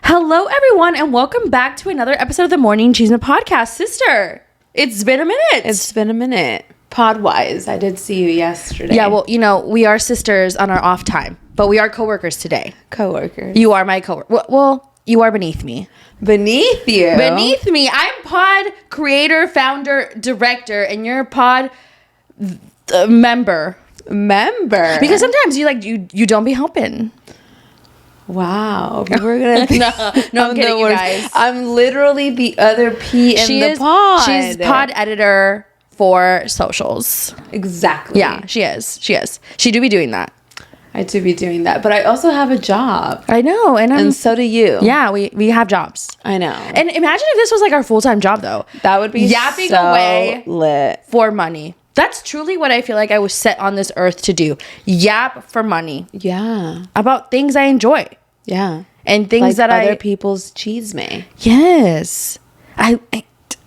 Hello, everyone, and welcome back to another episode of the Morning Chisme podcast. Sister, it's been a minute. Pod-wise, I did see you yesterday. Yeah, well, we are sisters on our off time, but we are coworkers today. Coworkers. You are my coworker. Well, you are beneath me. Beneath you? Beneath me. I'm pod creator, founder, director, and you're pod member. Because sometimes you don't be helping. Wow. We're gonna no, I'm kidding, you guys. I'm literally the other P in the pod. She's pod editor for socials. Exactly. Yeah, she is. She do be doing that. I do be doing that, but I also have a job. I know, and so do you. Yeah, we have jobs. I know. And imagine if this was like our full-time job, though. That would be yapping so away lit for money. That's truly what I feel like I was set on this earth to do. Yap for money. Yeah. About things I enjoy. Yeah. And things like that other people's chisme. Yes. I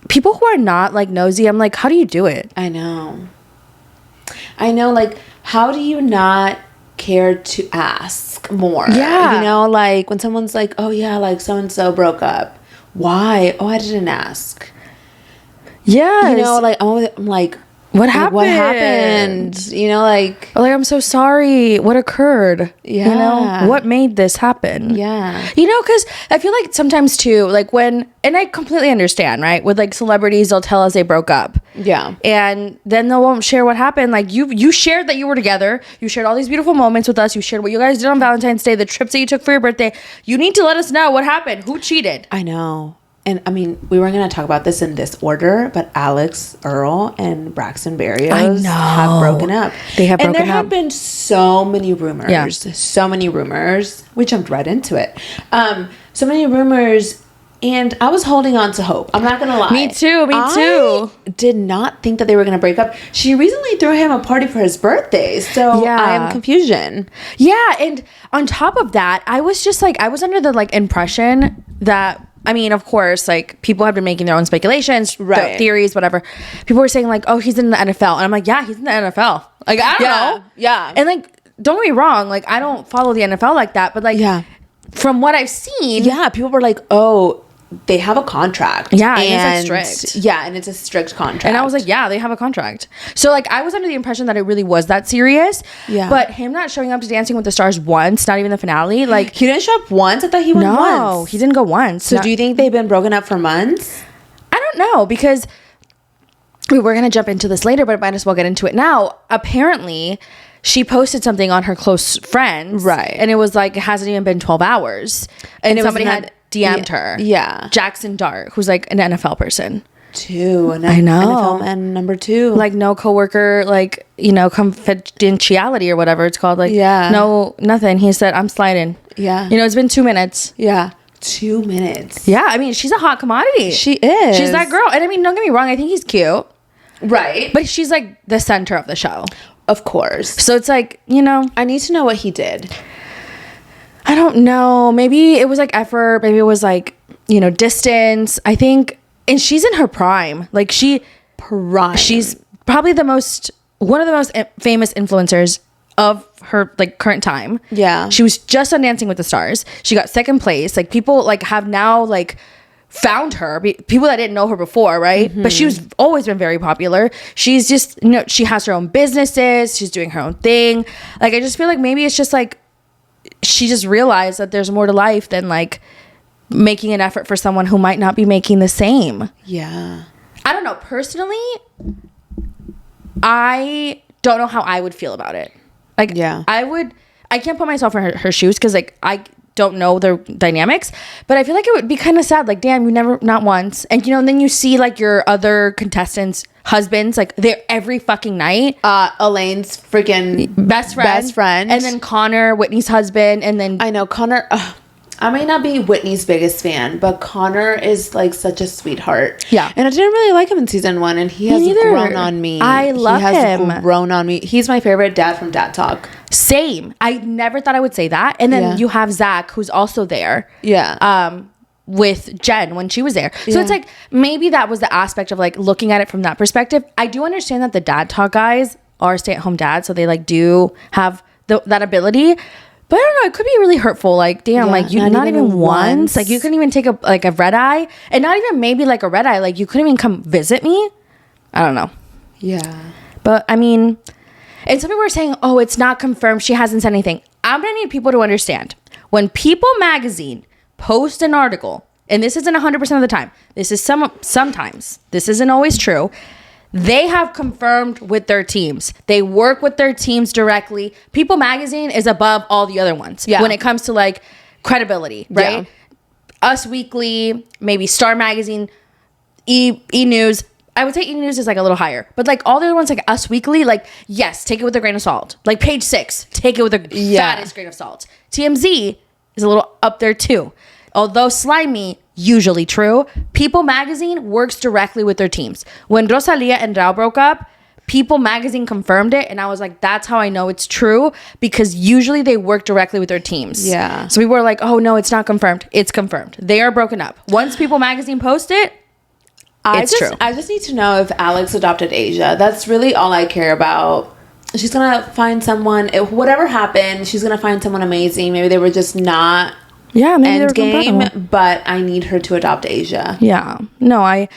people who are not like nosy, I'm like, how do you do it? I know. Like, how do you not care to ask more? Yeah. Like when someone's like, oh yeah, like so-and-so broke up. Why? Oh, I didn't ask. Yes. Like I'm like, what happened? What happened? Like I'm so sorry. What occurred? Yeah. What made this happen? Yeah. Because I feel like sometimes too, like and I completely understand, right? With like celebrities, they'll tell us they broke up. Yeah. And then they won't share what happened. Like you shared that you were together. You shared all these beautiful moments with us. You shared what you guys did on Valentine's Day, the trips that you took for your birthday. You need to let us know what happened. Who cheated? I know. And I mean, we weren't going to talk about this in this order, but Alex Earl and Braxton Berrios have broken up. They have broken up. And there have been so many rumors. Yeah. So many rumors. We jumped right into it. So many rumors. And I was holding on to hope. I'm not going to lie. Me too. I did not think that they were going to break up. She recently threw him a party for his birthday. So yeah. I am confusion. Yeah. And on top of that, I was just like, I was under the like impression that, I mean, of course, like people have been making their own speculations, right. Theories, whatever. People were saying like, oh, he's in the NFL. And I'm like, yeah, he's in the NFL. Like, I don't know. Yeah. And like, don't get me wrong. Like, I don't follow the NFL like that. But like, yeah. From what I've seen. Yeah. People were like, oh, they have a contract. Yeah, and it's like strict. Yeah, and it's a strict contract. And I was like, yeah, they have a contract. So like I was under the impression that it really was that serious. Yeah. But him not showing up to Dancing with the Stars once, not even the finale, like he didn't show up once? I thought he went once. No, he didn't go once. So do you think they've been broken up for months? I don't know, because we were gonna jump into this later, but I might as well get into it now. Apparently she posted something on her close friends. Right. And it was like, it hasn't even been 12 hours. And somebody had DM'd her. Yeah. Jackson Dart, who's like an NFL person. I know. NFL man number 2. Like no coworker, like, confidentiality or whatever it's called. Like, yeah. No, nothing. He said, I'm sliding. Yeah. It's been 2 minutes. Yeah. 2 minutes. Yeah. I mean, she's a hot commodity. She is. She's that girl. And I mean, don't get me wrong. I think he's cute. Right. But she's like the center of the show. Of course. So it's like, I need to know what he did. I don't know. Maybe it was like effort. Maybe it was like, distance. I think, and she's in her prime. Like she's probably one of the most famous influencers of her like current time. Yeah. She was just on Dancing with the Stars. She got second place. Like people like have now like found her, people that didn't know her before, right? Mm-hmm. But she's always been very popular. She's just, she has her own businesses. She's doing her own thing. Like I just feel like maybe it's just like, she just realized that there's more to life than like making an effort for someone who might not be making the same. Yeah. I don't know. Personally, I don't know how I would feel about it. Like, yeah, I can't put myself in her shoes because like I don't know their dynamics, but I feel like it would be kind of sad. Like, damn, not once. And and then you see like your other contestants' husbands, like they're every fucking night. Elaine's freaking best friend. And then Connor, Whitney's husband. And then I know Connor, I may not be Whitney's biggest fan, but Connor is like such a sweetheart. Yeah. And I didn't really like him in season 1, and he has grown on me. I love him. He has grown on me. He's my favorite dad from Dad Talk. Same. I never thought I would say that. And then you have Zach, who's also there. Yeah. With Jen when she was there. So it's like, maybe that was the aspect of like looking at it from that perspective. I do understand that the Dad Talk guys are stay-at-home dads, so they like do have that ability. But I don't know. It could be really hurtful. Like, damn, Yeah, like you not even once. Like, you couldn't even take a red eye, and not even maybe like a red eye. Like, you couldn't even come visit me. I don't know. Yeah. But I mean, and some people are saying, oh, it's not confirmed. She hasn't said anything. I'm gonna need people to understand when People Magazine post an article, and this isn't 100% of the time. This is sometimes. This isn't always true. They have confirmed with their teams. They work with their teams directly. People Magazine is above all the other ones when it comes to like credibility, right? Yeah. Us Weekly, maybe Star Magazine, E News. I would say E News is like a little higher, but like all the other ones, like Us Weekly, like yes, take it with a grain of salt. Like Page 6, take it with a fattest grain of salt. TMZ is a little up there too. Although slimy, usually true. People Magazine works directly with their teams. When Rosalia and Rao broke up, People Magazine confirmed it, and I was like, that's how I know it's true, because usually they work directly with their teams. Yeah. So we were like, oh no, it's not confirmed. It's confirmed. They are broken up. Once People Magazine post it, it's true. I just need to know if Alex adopted Asia. That's really all I care about. She's gonna find someone. If whatever happened, she's gonna find someone amazing. Maybe they were just not. Yeah, maybe end game, but I need her to adopt Asia. Yeah. No, I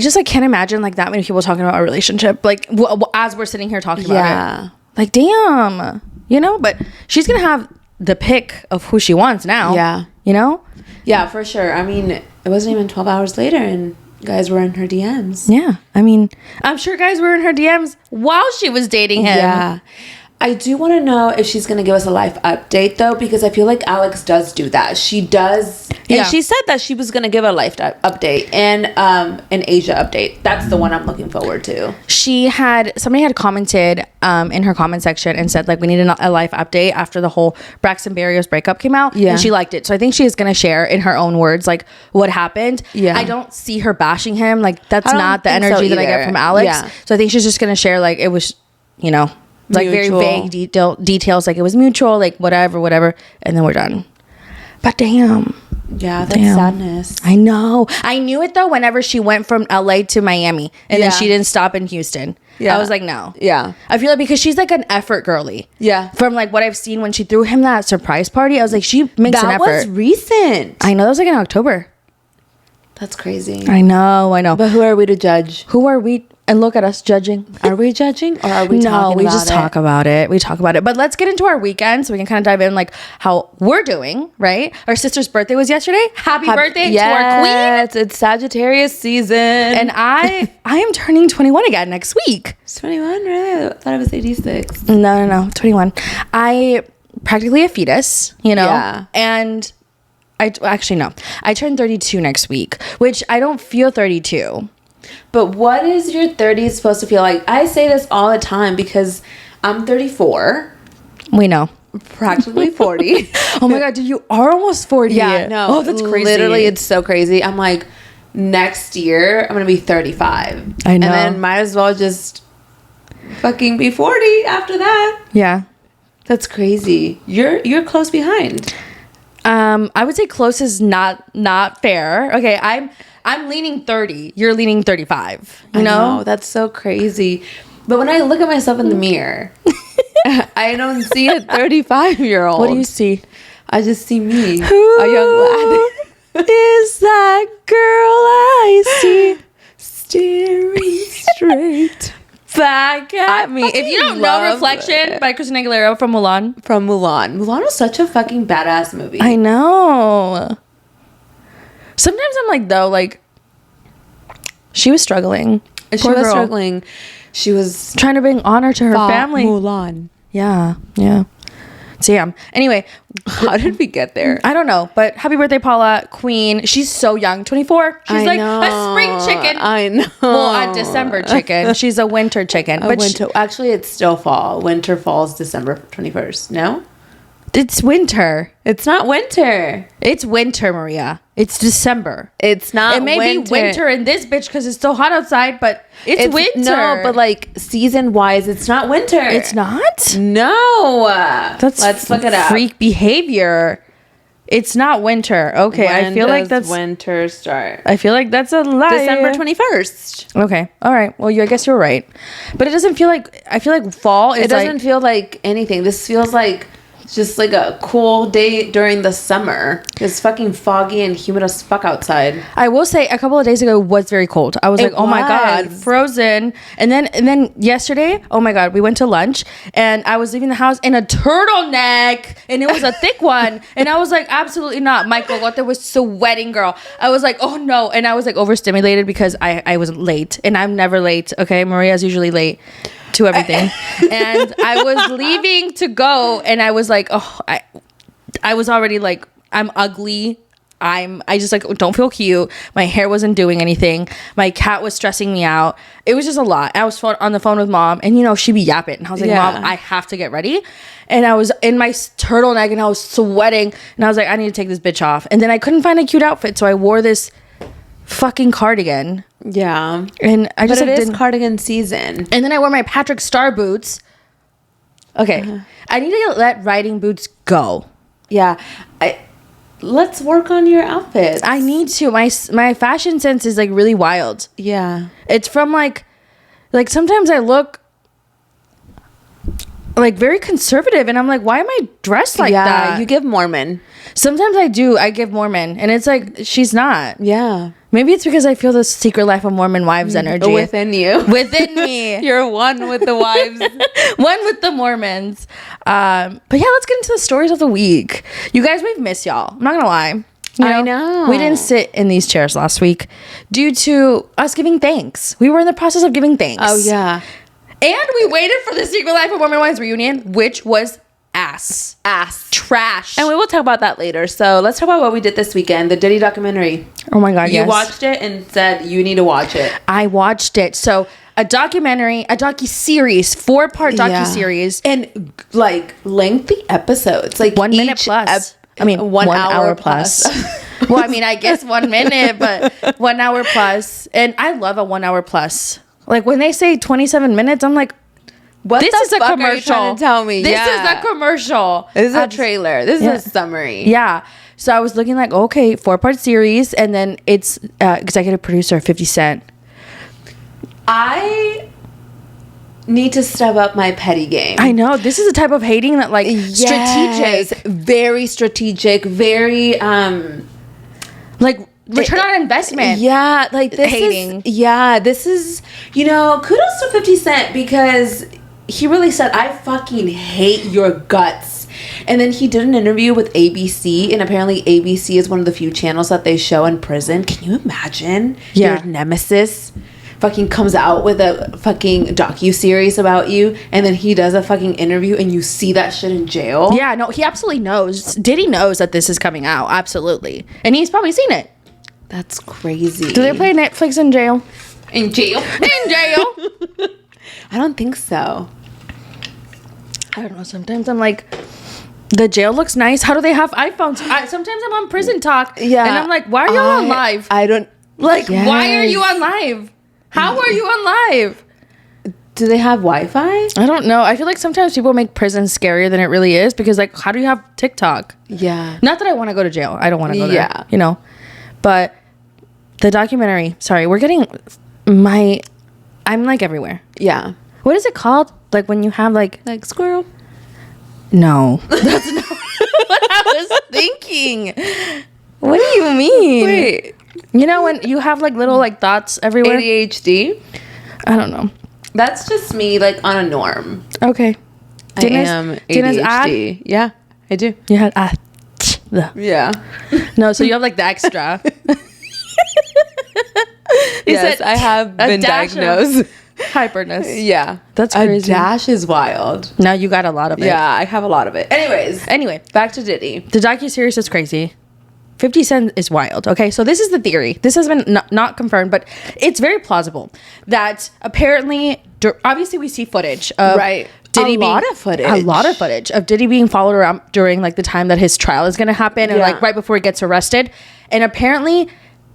just like can't imagine like that many people talking about a relationship. Like as we're sitting here talking about it. Like, damn. You know, but she's going to have the pick of who she wants now. Yeah. You know? Yeah, for sure. I mean, it wasn't even 12 hours later and guys were in her DMs. Yeah. I mean, I'm sure guys were in her DMs while she was dating him. Yeah. I do want to know if she's going to give us a life update, though, because I feel like Alex does do that. She does. And she said that she was going to give a life update and an Asia update. That's the one I'm looking forward to. Somebody had commented in her comment section and said, like, we need a life update after the whole Braxton Berrios breakup came out. Yeah. And she liked it. So I think she is going to share in her own words, like, what happened. Yeah. I don't see her bashing him. Like, that's not the energy that I get from Alex. Yeah. So I think she's just going to share, like, it was, you know, like mutual. Very vague details, like it was mutual, like whatever, and then we're done. But damn. Yeah, that's sadness. I know. I knew it though whenever she went from LA to Miami and then she didn't stop in Houston. Yeah. I was like, no. Yeah. I feel like because she's like an effort girly. Yeah. From like what I've seen when she threw him that surprise party, I was like, she makes an effort. That was recent. I know. That was like in October. That's crazy. I know. But who are we to judge? Who are we? And look at us judging. Are we judging or are we talking about it? No, we just talk about it. We talk about it. But let's get into our weekend so we can kind of dive in like how we're doing, right? Our sister's birthday was yesterday. Happy birthday to our queen. Yes, it's Sagittarius season. And I am turning 21 again next week. It's 21, really? I thought it was 86. No, 21. I practically a fetus, you know? Yeah. And I turn 32 next week, which I don't feel 32. But what is your 30s supposed to feel like? I say this all the time because I'm 34. We know. Practically 40. Oh my God, dude, you are almost 40. Yeah, no. Oh, that's crazy. Literally, it's so crazy. I'm like, next year, I'm going to be 35. I know. And then might as well just fucking be 40 after that. Yeah. That's crazy. You're close behind. I would say close is not fair. Okay, I'm leaning 30. You're leaning 35. You know? That's so crazy. But when I look at myself in the mirror, I don't see a 35-year-old. What do you see? I just see me, Who a young lad. Is that girl I see staring straight back at me? If you don't know Reflection by Christina Aguilera from Mulan. Mulan was such a fucking badass movie. I know. Sometimes I'm like, though, like, she was struggling. She was trying to bring honor to her family. Mulan. Yeah. Damn. Anyway, how did we get there? I don't know, but happy birthday, Paula, queen. She's so young, 24. She's like a spring chicken. I know. Well, a December chicken. She's a winter chicken. Actually, it's still fall. Winter falls December 21st. No? It's winter. It's not winter. It's winter, Maria. It's December. It's not. It may be winter in this bitch because it's still hot outside, but it's winter. No, but like season wise, it's not winter. It's not? No. Let's look it up. Freak behavior. It's not winter. Okay, I feel like that's winter start. I feel like that's a lie. December 21st. Okay. All right. Well, I guess you're right. But it doesn't feel like. I feel like fall is. It doesn't feel like anything. This feels like just like a cool day during the summer. It's fucking foggy and humid as fuck outside. I will say a couple of days ago it was very cold. I was like, oh my God, frozen. And then yesterday, oh my God, we went to lunch and I was leaving the house in a turtleneck and it was a thick one. And I was like, absolutely not. My cogote was sweating, girl. I was like, oh no. And I was like overstimulated because I was late and I'm never late. Okay. Maria's usually late to everything. And I was leaving to go and I was like, oh, I was already like, I'm ugly. I just like don't feel cute. My hair wasn't doing anything. My cat was stressing me out. It was just a lot. I was on the phone with mom and you know she'd be yapping and I was like, Mom, I have to get ready. And I was in my turtleneck and I was sweating and I was like, I need to take this bitch off. And then I couldn't find a cute outfit, so I wore this fucking cardigan. Yeah. And I just but it is cardigan season. And then I wore my Patrick Star boots. Okay. I need to let riding boots go. Yeah. Let's work on your outfits. I need to. My fashion sense is like really wild. Yeah. It's from like sometimes I look like very conservative and I'm like, why am I dressed like that? You give Mormon. Sometimes I do. I give Mormon and it's like she's not. Yeah. Maybe it's because I feel the secret life of Mormon wives energy within you. Within me. You're one with the wives. One with the Mormons. But yeah, let's get into the stories of the week. You guys, we've missed y'all. I'm not gonna lie. I know. We didn't sit in these chairs last week due to us giving thanks. We were in the process of giving thanks. Oh yeah. And we waited for the Secret Life of Mormon Wives reunion, which was ass trash. And we will talk about that later. So let's talk about what we did this weekend. The Diddy documentary. Oh my God, You watched it and said you need to watch it. I watched it. So a documentary, a docuseries, 4-part docuseries. And like lengthy episodes. Like 1 minute plus. 1 hour plus. Well, I mean, I guess 1 minute, but 1 hour plus. And I love a 1 hour plus. Like when they say 27 minutes, I'm like, this is a commercial. Are you trying to tell me? This is a commercial. This is a trailer. This is a summary. Yeah. So I was looking like, okay, 4-part series, and then it's executive producer 50 Cent. I need to step up my petty game. I know. This is a type of hating that like strategic, very strategic, very like return on investment. Yeah, like this hating. This is, you know, kudos to 50 Cent because he really said, I fucking hate your guts. And then he did an interview with ABC, and apparently ABC is one of the few channels that they show in prison. Can you imagine your nemesis fucking comes out with a fucking docuseries about you, and then he does a fucking interview and you see that shit in jail? Yeah, no, he absolutely knows. Diddy knows that this is coming out, absolutely. And he's probably seen it. That's crazy. Do they play Netflix in jail? In jail? In jail? I don't think so. I don't know. Sometimes I'm like, the jail looks nice. How do they have iPhones? Sometimes I'm on Prison Talk. Yeah. And I'm like, why are you on live? I don't. Like, why are you on live? How are you on live? Do they have Wi-Fi? I don't know. I feel like sometimes people make prison scarier than it really is because, like, how do you have TikTok? Yeah. Not that I want to go to jail. I don't want to go there. You know? But the documentary, sorry, we're getting I'm like everywhere. Yeah. What is it called? Like when you have like squirrel? No. That's not what I was thinking. What do you mean? Wait. You know when you have like little like thoughts everywhere? ADHD? I don't know. That's just me like on a norm. Okay. I am ADHD. Yeah, I do. You had yeah. No, so you have like the extra. Yes, I have been diagnosed. Hyperness. Yeah. That's crazy. A dash is wild. Now you got a lot of it. Yeah, I have a lot of it. Anyway, back to Diddy. The docuseries is crazy. 50 Cent is wild. Okay, so this is the theory. This has been not confirmed, but it's very plausible that apparently, obviously we see footage of Diddy a lot of footage of Diddy being followed around during like the time that his trial is going to happen and like right before he gets arrested. And apparently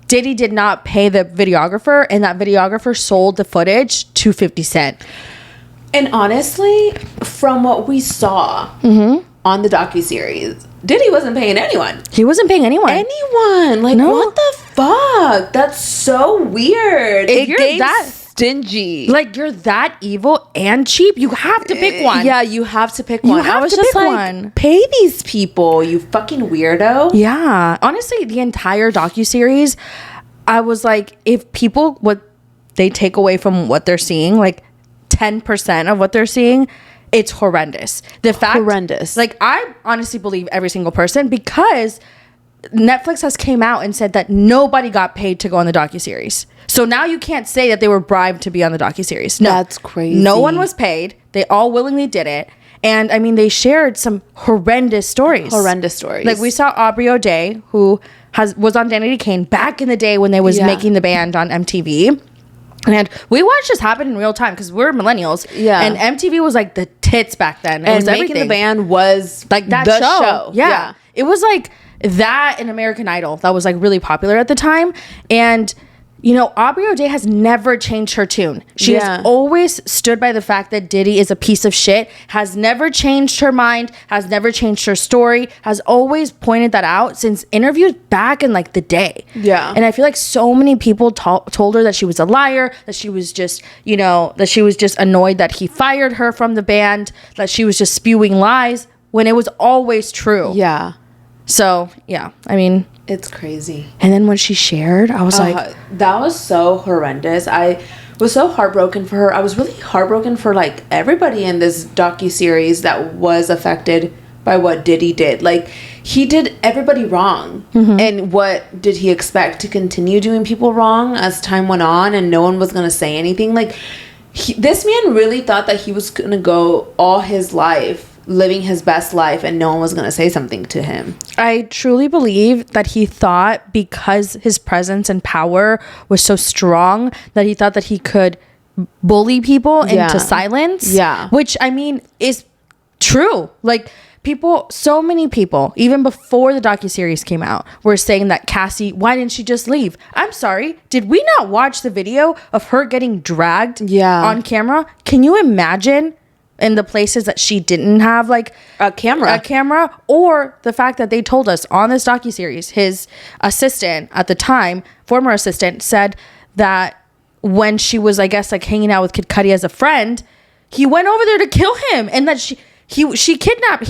Diddy did not pay the videographer, and that videographer sold the footage to 50 Cent. And honestly, from what we saw on the docuseries, Diddy wasn't paying anyone. He wasn't paying anyone. Like, what the fuck? That's so weird. stingy. Like, you're that evil and cheap. You have to pick one. Yeah, you have to pick one. I was just like, one. Pay these people, you fucking weirdo. Yeah. Honestly, the entire docuseries, I was like, if people, what they take away from what they're seeing, like 10% of what they're seeing, it's horrendous. Horrendous. Like, I honestly believe every single person, because Netflix has came out and said that nobody got paid to go on the docuseries. So now you can't say that they were bribed to be on the docuseries. No. That's crazy. No one was paid. They all willingly did it. And I mean, they shared some horrendous stories. Like, we saw Aubrey O'Day, who was on Danity Kane back in the day when they was making the band on MTV. And we watched this happen in real time because we're millennials. Yeah. And MTV was like the tits back then. And Making the Band was like that show. Yeah. It was like that in American Idol that was like really popular at the time. And you know, Aubrey O'Day has never changed her tune. She has always stood by the fact that Diddy is a piece of shit, has never changed her mind, has never changed her story, has always pointed that out since interviews back in like the day. Yeah. And I feel like so many people told her that she was a liar, that she was just, you know, that she was just annoyed that he fired her from the band, that she was just spewing lies when it was always true. Yeah. So, yeah, I mean, it's crazy. And then when she shared, I was like, that was so horrendous. I was so heartbroken for her. I was really heartbroken for like everybody in this docuseries that was affected by what Diddy did. Like, he did everybody wrong. Mm-hmm. And what did he expect? To continue doing people wrong as time went on and no one was going to say anything? Like, this man really thought that he was going to go all his life living his best life and no one was going to say something to him. I truly believe that he thought because his presence and power was so strong that he thought that he could bully people into silence. Yeah. Which, I mean, is true. Like, people, so many people, even before the docuseries came out, were saying that Cassie, why didn't she just leave? I'm sorry. Did we not watch the video of her getting dragged on camera? Can you imagine? In the places that she didn't have like a camera, or the fact that they told us on this docuseries, his assistant at the time, former assistant, said that when she was, I guess, like hanging out with Kid Cudi as a friend, he went over there to kill him, and that he kidnapped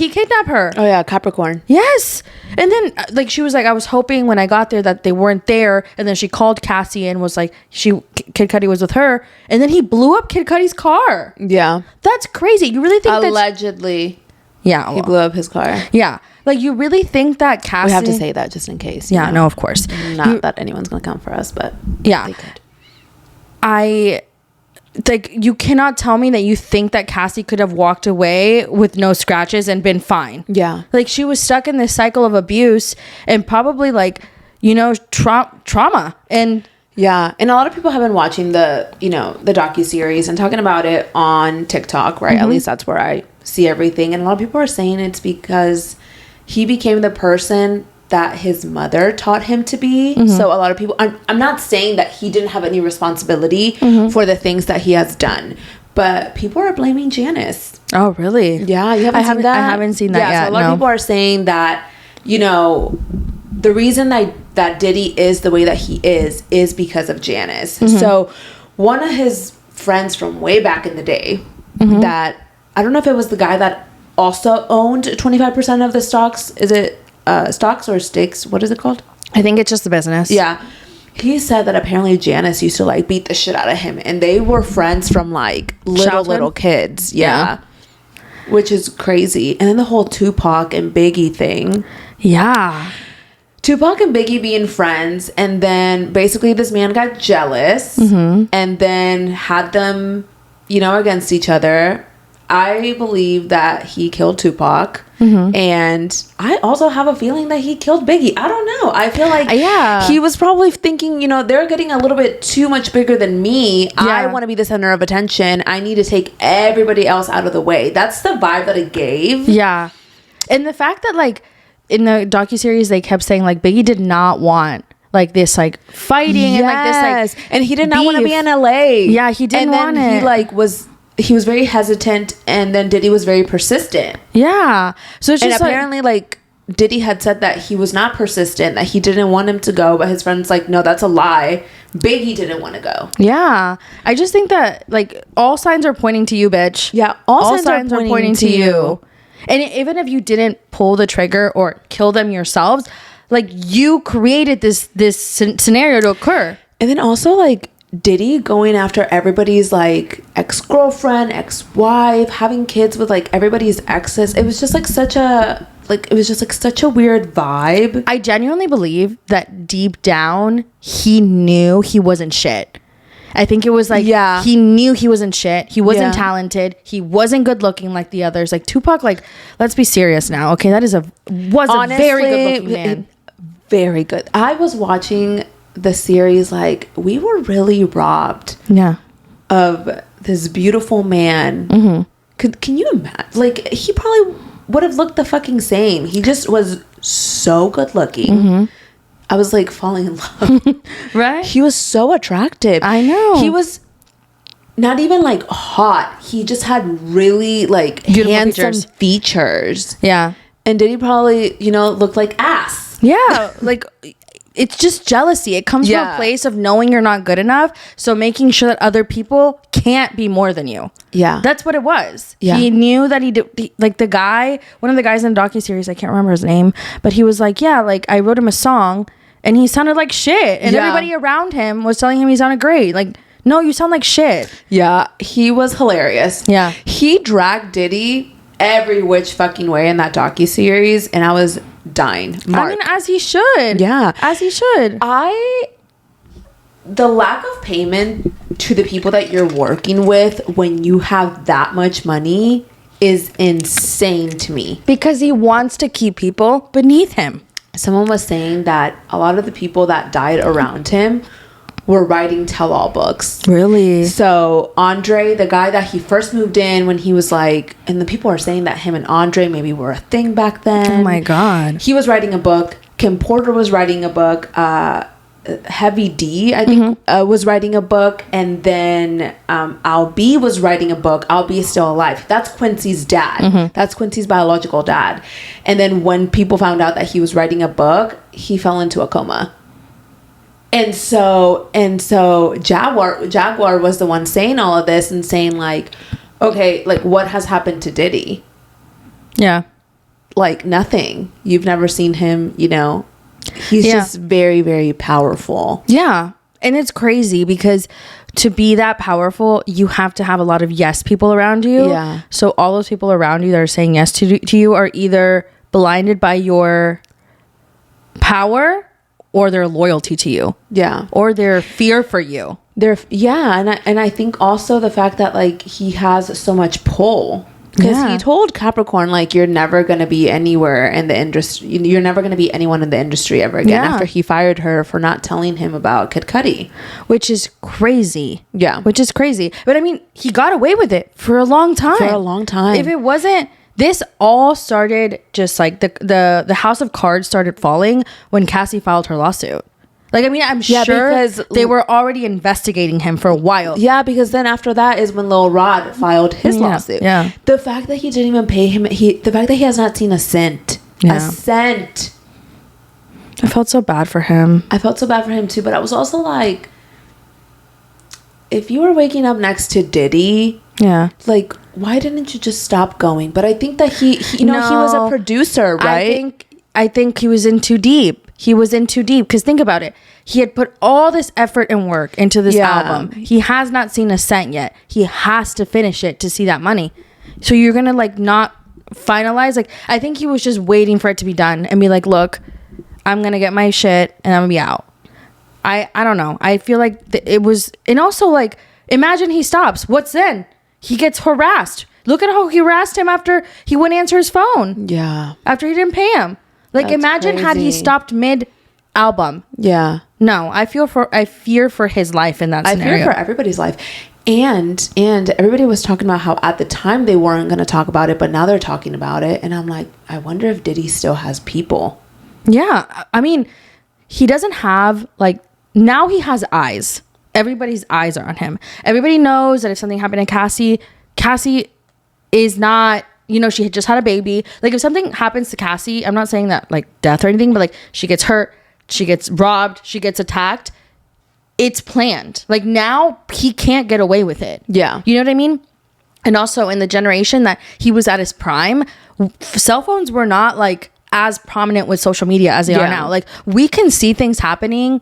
her. Oh yeah, Capricorn. Yes. And then like she was like, I was hoping when I got there that they weren't there, and then she called Cassie and was like, Kid Cudi was with her, and then he blew up Kid Cudi's car. Yeah. That's crazy. You really think allegedly he blew up his car. Yeah. Like, you really think that Cassie... We have to say that just in case. Yeah, no, of course. Not that anyone's gonna come for us, but yeah. They could. Like, you cannot tell me that you think that Cassie could have walked away with no scratches and been fine. Yeah. Like, she was stuck in this cycle of abuse and probably, like, you know, trauma. And yeah. And a lot of people have been watching the docuseries and talking about it on TikTok, right? Mm-hmm. At least that's where I see everything. And a lot of people are saying it's because he became the person that his mother taught him to be. Mm-hmm. So a lot of people, I'm not saying that he didn't have any responsibility for the things that he has done, but people are blaming Janice. Oh, really? Yeah, you haven't seen that? I haven't seen that yet. So a lot of people are saying that, you know, the reason that Diddy is the way that he is because of Janice. Mm-hmm. So one of his friends from way back in the day that, I don't know if it was the guy that also owned 25% of the stocks. Is it stocks or stakes? What is it called? I think it's just the business. Yeah. He said that apparently Janice used to like beat the shit out of him, and they were friends from like little kids. Yeah. Which is crazy. And then the whole Tupac and Biggie thing. Yeah. Tupac and Biggie being friends, and then basically this man got jealous and then had them, you know, against each other. I believe that he killed Tupac, and I also have a feeling that he killed Biggie. I don't know. I feel like he was probably thinking, you know, they're getting a little bit too much bigger than me. Yeah. I want to be the center of attention. I need to take everybody else out of the way. That's the vibe that it gave. Yeah. And the fact that, like, in the docuseries, they kept saying, like, Biggie did not want like this like fighting and like this like, and he did not want to be in LA. Yeah, he didn't want it. And then he was very hesitant, and then Diddy was very persistent. Yeah. So it's just apparently like Diddy had said that he was not persistent, that he didn't want him to go, but his friend's like, no, that's a lie. Biggie didn't want to go. Yeah. I just think that, like, all signs are pointing to you, bitch. Yeah, all signs are pointing to you. And even if you didn't pull the trigger or kill them yourselves, like, you created this scenario to occur. And then also, like, Diddy going after everybody's, like, ex-girlfriend, ex-wife, having kids with, like, everybody's exes. It was just like such a weird vibe. I genuinely believe that deep down he knew he wasn't shit. I think it was like, he knew he wasn't shit. He wasn't talented. He wasn't good looking like the others. Like Tupac, like, let's be serious now. Okay, that is honestly, a very good looking man. Very good. I was watching the series, like, we were really robbed of this beautiful man. Mm-hmm. Can you imagine? Like, he probably would have looked the fucking same. He just was so good looking. Mm-hmm. I was like falling in love. Right? He was so attractive. I know. He was not even like hot. He just had really like beautiful handsome features. Yeah. And Diddy probably, looked like ass. Yeah. Like, it's just jealousy. It comes from a place of knowing you're not good enough. So making sure that other people can't be more than you. Yeah. That's what it was. Yeah. He knew that like the guy, one of the guys in the docuseries, I can't remember his name, but he was like, yeah, like I wrote him a song and he sounded like shit. And everybody around him was telling him he sounded great. Like, no, you sound like shit. Yeah. He was hilarious. Yeah. He dragged Diddy every which fucking way in that docuseries, and I was dying. I mean, as he should. Yeah. As he should. The lack of payment to the people that you're working with when you have that much money is insane to me. Because he wants to keep people beneath him. Someone was saying that a lot of the people that died around him were writing tell-all books. Really? So Andre, the guy that he first moved in when he was like, and the people are saying that him and Andre maybe were a thing back then. Oh my God. He was writing a book. Kim Porter was writing a book. Heavy D, I think, was writing a book. And then Al B was writing a book. Al B is still alive. That's Quincy's dad. Mm-hmm. That's Quincy's biological dad. And then when people found out that he was writing a book, he fell into a coma. And so Jaguar was the one saying all of this and saying like, okay, like what has happened to Diddy? Yeah. Like nothing. You've never seen him, he's just very, very powerful. Yeah. And it's crazy because to be that powerful, you have to have a lot of yes people around you. Yeah. So all those people around you that are saying yes to you are either blinded by your power or their loyalty to you. Yeah. Or their fear for you. And I think also the fact that like he has so much pull. Because he told Capricorn, like, you're never going to be anywhere in the industry. You're never going to be anyone in the industry ever again after he fired her for not telling him about Kid Cudi. Which is crazy. Yeah. Which is crazy. But I mean, he got away with it for a long time. If it wasn't... This all started just like the house of cards started falling when Cassie filed her lawsuit. Like, I mean, I'm sure because they were already investigating him for a while. Yeah, because then after that is when Lil Rod filed his lawsuit. Yeah. The fact that he didn't even pay him, the fact that he has not seen a cent. Yeah. A cent. I felt so bad for him. I felt so bad for him too, but I was also like, if you were waking up next to Diddy, like, why didn't you just stop going? But I think that he he was a producer, right? I think he was in too deep. He was in too deep because think about it. He had put all this effort and work into this album. He has not seen a cent yet. He has to finish it to see that money. So you're going to like not finalize. Like, I think he was just waiting for it to be done and be like, look, I'm going to get my shit and I'm going to be out. I don't know. I feel like it was, and also like, imagine he stops. What's then? He gets harassed. Look at how he harassed him after he wouldn't answer his phone. Yeah. After he didn't pay him. Like, that's imagine crazy. Had he stopped mid-album. Yeah. No, I fear for his life in that scenario. I fear for everybody's life. And everybody was talking about how at the time they weren't going to talk about it, but now they're talking about it. And I'm like, I wonder if Diddy still has people. Yeah. I mean, he doesn't have, like, now he has eyes. Everybody's eyes are on him. Everybody knows that if something happened to Cassie is not you know, she had just had a baby. Like, if something happens to Cassie, I'm not saying that like death or anything, but like she gets hurt, she gets robbed, she gets attacked, it's planned. Like, now he can't get away with it. Yeah. You know what I mean? And also in the generation that he was at his prime, cell phones were not like as prominent with social media as they are now. Like, we can see things happening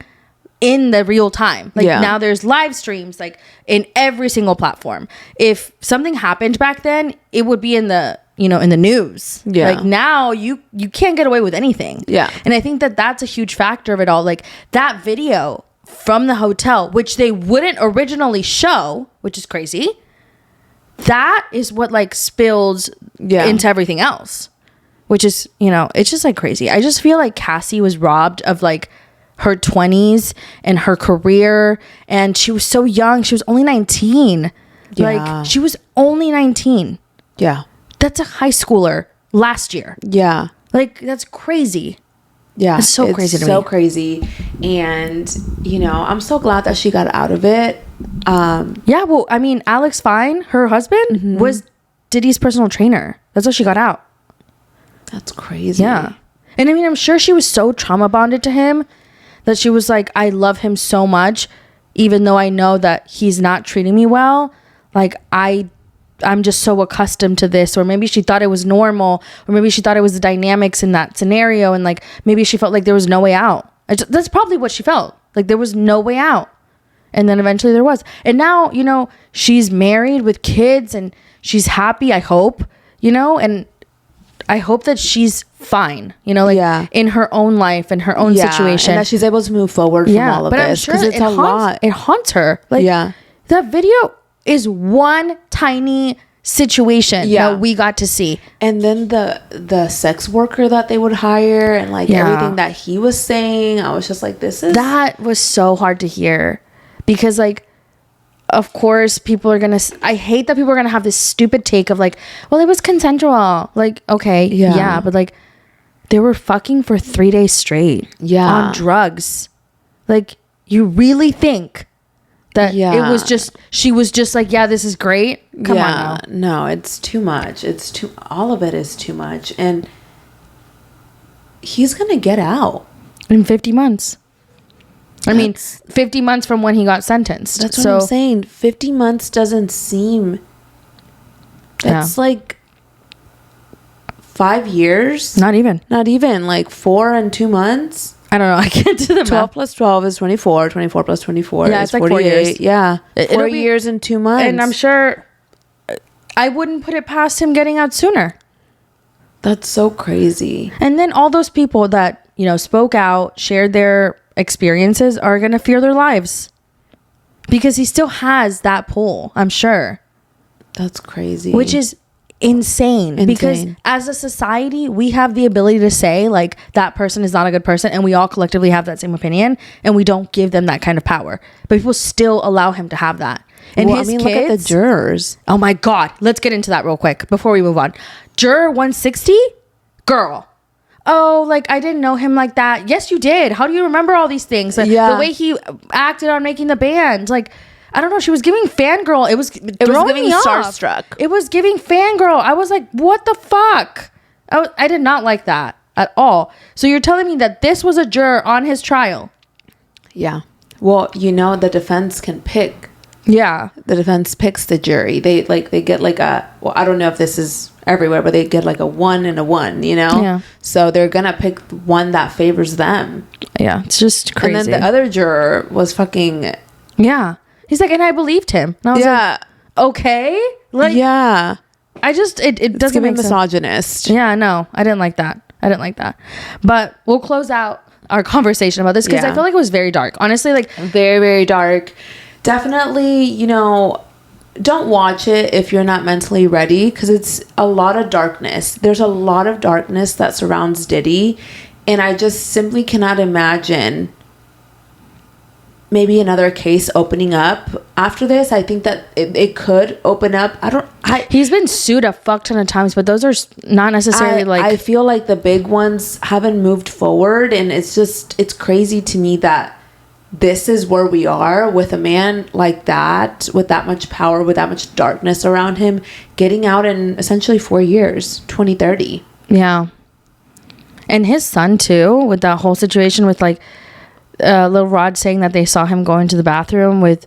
in the real time. Like, now there's live streams like in every single platform. If something happened back then, it would be in the, you know, in the news. Like, now you can't get away with anything. And I think that that's a huge factor of it all. Like, that video from the hotel, which they wouldn't originally show, which is crazy, that is what like spilled into everything else, which is, you know, it's just like crazy. I just feel like Cassie was robbed of like her 20s and her career, and she was so young. She was only 19. Like, she was only 19. That's a high schooler last year. Like, that's crazy. It's so crazy to me. So crazy. And, you know, I'm so glad that she got out of it. Well, I mean, Alex Fine, her husband, was Diddy's personal trainer. That's how she got out. That's crazy. And I mean, I'm sure she was so trauma bonded to him that she was like, I love him so much, even though I know that he's not treating me well. Like, I'm just so accustomed to this. Or maybe she thought it was normal, or maybe she thought it was the dynamics in that scenario, and like maybe she felt like there was no way out. That's probably what she felt, like there was no way out. And then eventually there was. And now, you know, she's married with kids and she's happy, I hope, you know, and I hope that she's fine, you know, like in her own life and her own situation, and that she's able to move forward from all of this, because it's a lot. It haunts her. Like, that video is one tiny situation that we got to see. And then the sex worker that they would hire, and like everything that he was saying, I was just like, that was so hard to hear, because like, of course people are gonna, I hate that people are gonna have this stupid take of like, well, it was consensual. Like, okay, but like, they were fucking for 3 days straight on drugs. Like, you really think that it was just, she was just like, this is great? Come on now. No, it's too much. All of it is too much. And he's gonna get out in 50 months. I mean, 50 months from when he got sentenced. That's what I'm saying. 50 months doesn't seem, that's like 5 years. Not even like 4 and 2 months. I don't know. I can't do the math. 12 plus 12 is 24. 24 plus 24 is like 4 years. Yeah. 4 years and 2 months. And I'm sure I wouldn't put it past him getting out sooner. That's so crazy. And then all those people that, you know, spoke out, shared their experiences, are going to fear their lives, because he still has that pull, I'm sure. That's crazy. Which is insane. Because as a society, we have the ability to say like, that person is not a good person, and we all collectively have that same opinion, and we don't give them that kind of power, but people still allow him to have that. And his kids, look at the jurors. Oh my god, let's get into that real quick before we move on. Juror 160, girl, oh, like, I didn't know him like that. Yes, you did. How do you remember all these things? Like, the way he acted on making the band, like, I don't know. She was giving fangirl. It was giving starstruck. It was giving fangirl. I was like, what the fuck? I did not like that at all. So you're telling me that this was a juror on his trial? Yeah. Well, you know, the defense can pick. Yeah. The defense picks the jury. They get like a, well, I don't know if this is everywhere, but they get like a 1 and a 1, you know? Yeah. So they're gonna pick one that favors them. Yeah. It's just crazy. And then the other juror was fucking... Yeah. He's like, and I believed him. And I was like, okay. Like, yeah. I just, it doesn't make misogynist. Sense. Yeah, no. I didn't like that. But we'll close out our conversation about this, because I feel like it was very dark. Honestly, like, very, very dark. Definitely, you know, don't watch it if you're not mentally ready, because it's a lot of darkness. There's a lot of darkness that surrounds Diddy, and I just simply cannot imagine maybe another case opening up after this. I think that it could open up. He's been sued a fuck ton of times, but those are not necessarily I feel like the big ones haven't moved forward, and it's crazy to me that this is where we are with a man like that, with that much power, with that much darkness around him, getting out in essentially 4 years, 2030. Yeah. And his son too, with that whole situation with like Lil Rod saying that they saw him go into the bathroom with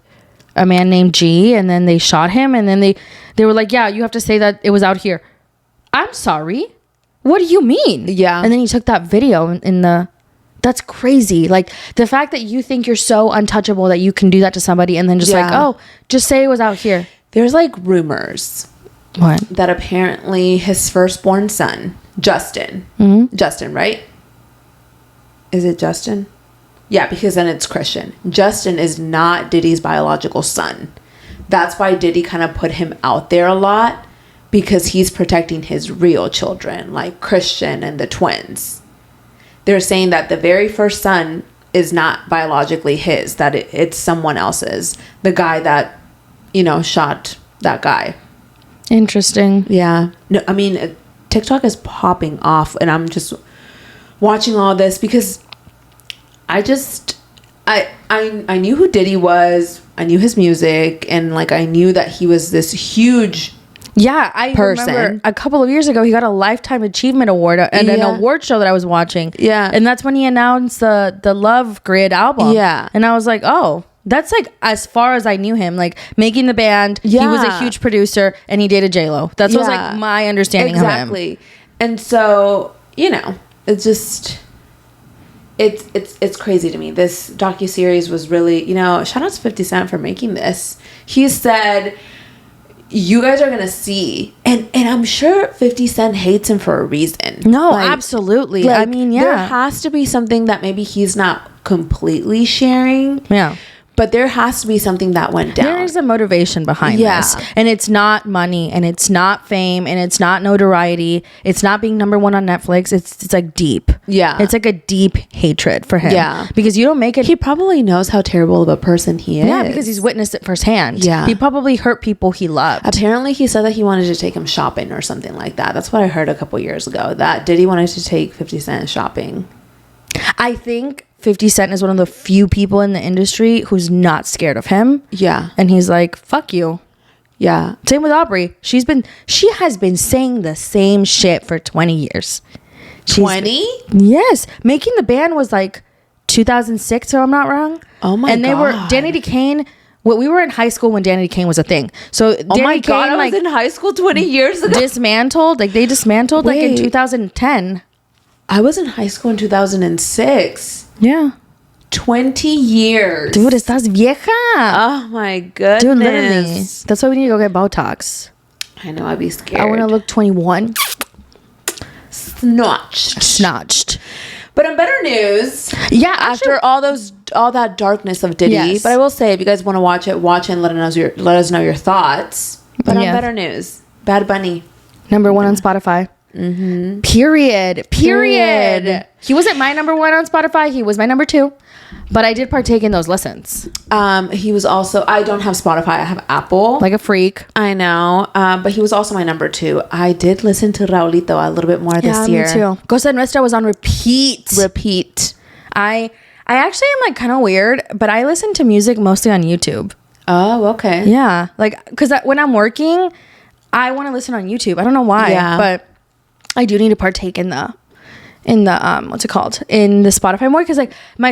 a man named G, and then they shot him, and then they were like, yeah, you have to say that it was out here. I'm sorry, what do you mean? Yeah. And then he took that video in the, that's crazy. Like the fact that you think you're so untouchable that you can do that to somebody, and then just like, oh, just say it was out here. There's like rumors What? that apparently his firstborn son, Justin, Justin, right? Is it Justin? Yeah, because then it's Christian. Justin is not Diddy's biological son. That's why Diddy kind of put him out there a lot, because he's protecting his real children, like Christian and the twins. They're saying that the very first son is not biologically his, that it's someone else's. The guy that, shot that guy. Interesting. Yeah. No, I mean, TikTok is popping off, and I'm just watching all this because I knew who Diddy was. I knew his music, and like I knew that he was this huge I remember a couple of years ago he got a Lifetime Achievement Award and an award show that I was watching. Yeah. And that's when he announced the Love Grid album. Yeah. And I was like, oh, that's like as far as I knew him, like making the band. Yeah. He was a huge producer and he dated J-Lo. That's was like my understanding of him. Exactly. And so, it's just it's crazy to me. This docuseries was really, shout out to 50 Cent for making this. He said, you guys are gonna see, and I'm sure 50 Cent hates him for a reason. No, absolutely. I mean, there has to be something that maybe he's not completely sharing. Yeah. But there has to be something that went down. There is a motivation behind this. And it's not money, and it's not fame, and it's not notoriety. It's not being number one on Netflix. It's like deep. Yeah. It's like a deep hatred for him. Yeah. Because you don't make it. He probably knows how terrible of a person he is. Yeah, because he's witnessed it firsthand. Yeah. He probably hurt people he loved. Apparently he said that he wanted to take him shopping or something like that. That's what I heard a couple years ago. That Diddy wanted to take 50 Cent shopping. I think 50 Cent is one of the few people in the industry who's not scared of him. Yeah. And he's like, fuck you. Yeah. Same with Aubrey. She has been saying the same shit for 20 years. 20? Yes. Making the Band was like 2006, if I'm not wrong. Oh my God. And they were Danny DeCane. We were in high school when Danny DeCane was a thing. So Danny my God, DeCane, I was in high school 20 years ago. Dismantled. Like they dismantled like in 2010. I was in high school in 2006. Yeah. 20 years. Dude, estás vieja. Oh my goodness. Dude, literally. That's why we need to go get Botox. I know, I'd be scared. I want to look 21. Snotched. But on better news. Yeah, after all that darkness of Diddy. Yes. But I will say, if you guys want to watch it and let us know your thoughts. But on better news, Bad Bunny. #1 on Spotify. Mm-hmm. Period. He wasn't my #1 on Spotify. He was my #2, but I did partake in those listens. He was also, I don't have Spotify, I have Apple, like a freak. I know, but he was also my #2. I did listen to Raulito a little bit more this year. Me too. Cosa Nuestra was on repeat. I actually am like kind of weird, but I listen to music mostly on YouTube. Oh, okay. Yeah, like because when I'm working, I want to listen on YouTube. I don't know why, but I do need to partake in the what's it called, in the Spotify more, because like my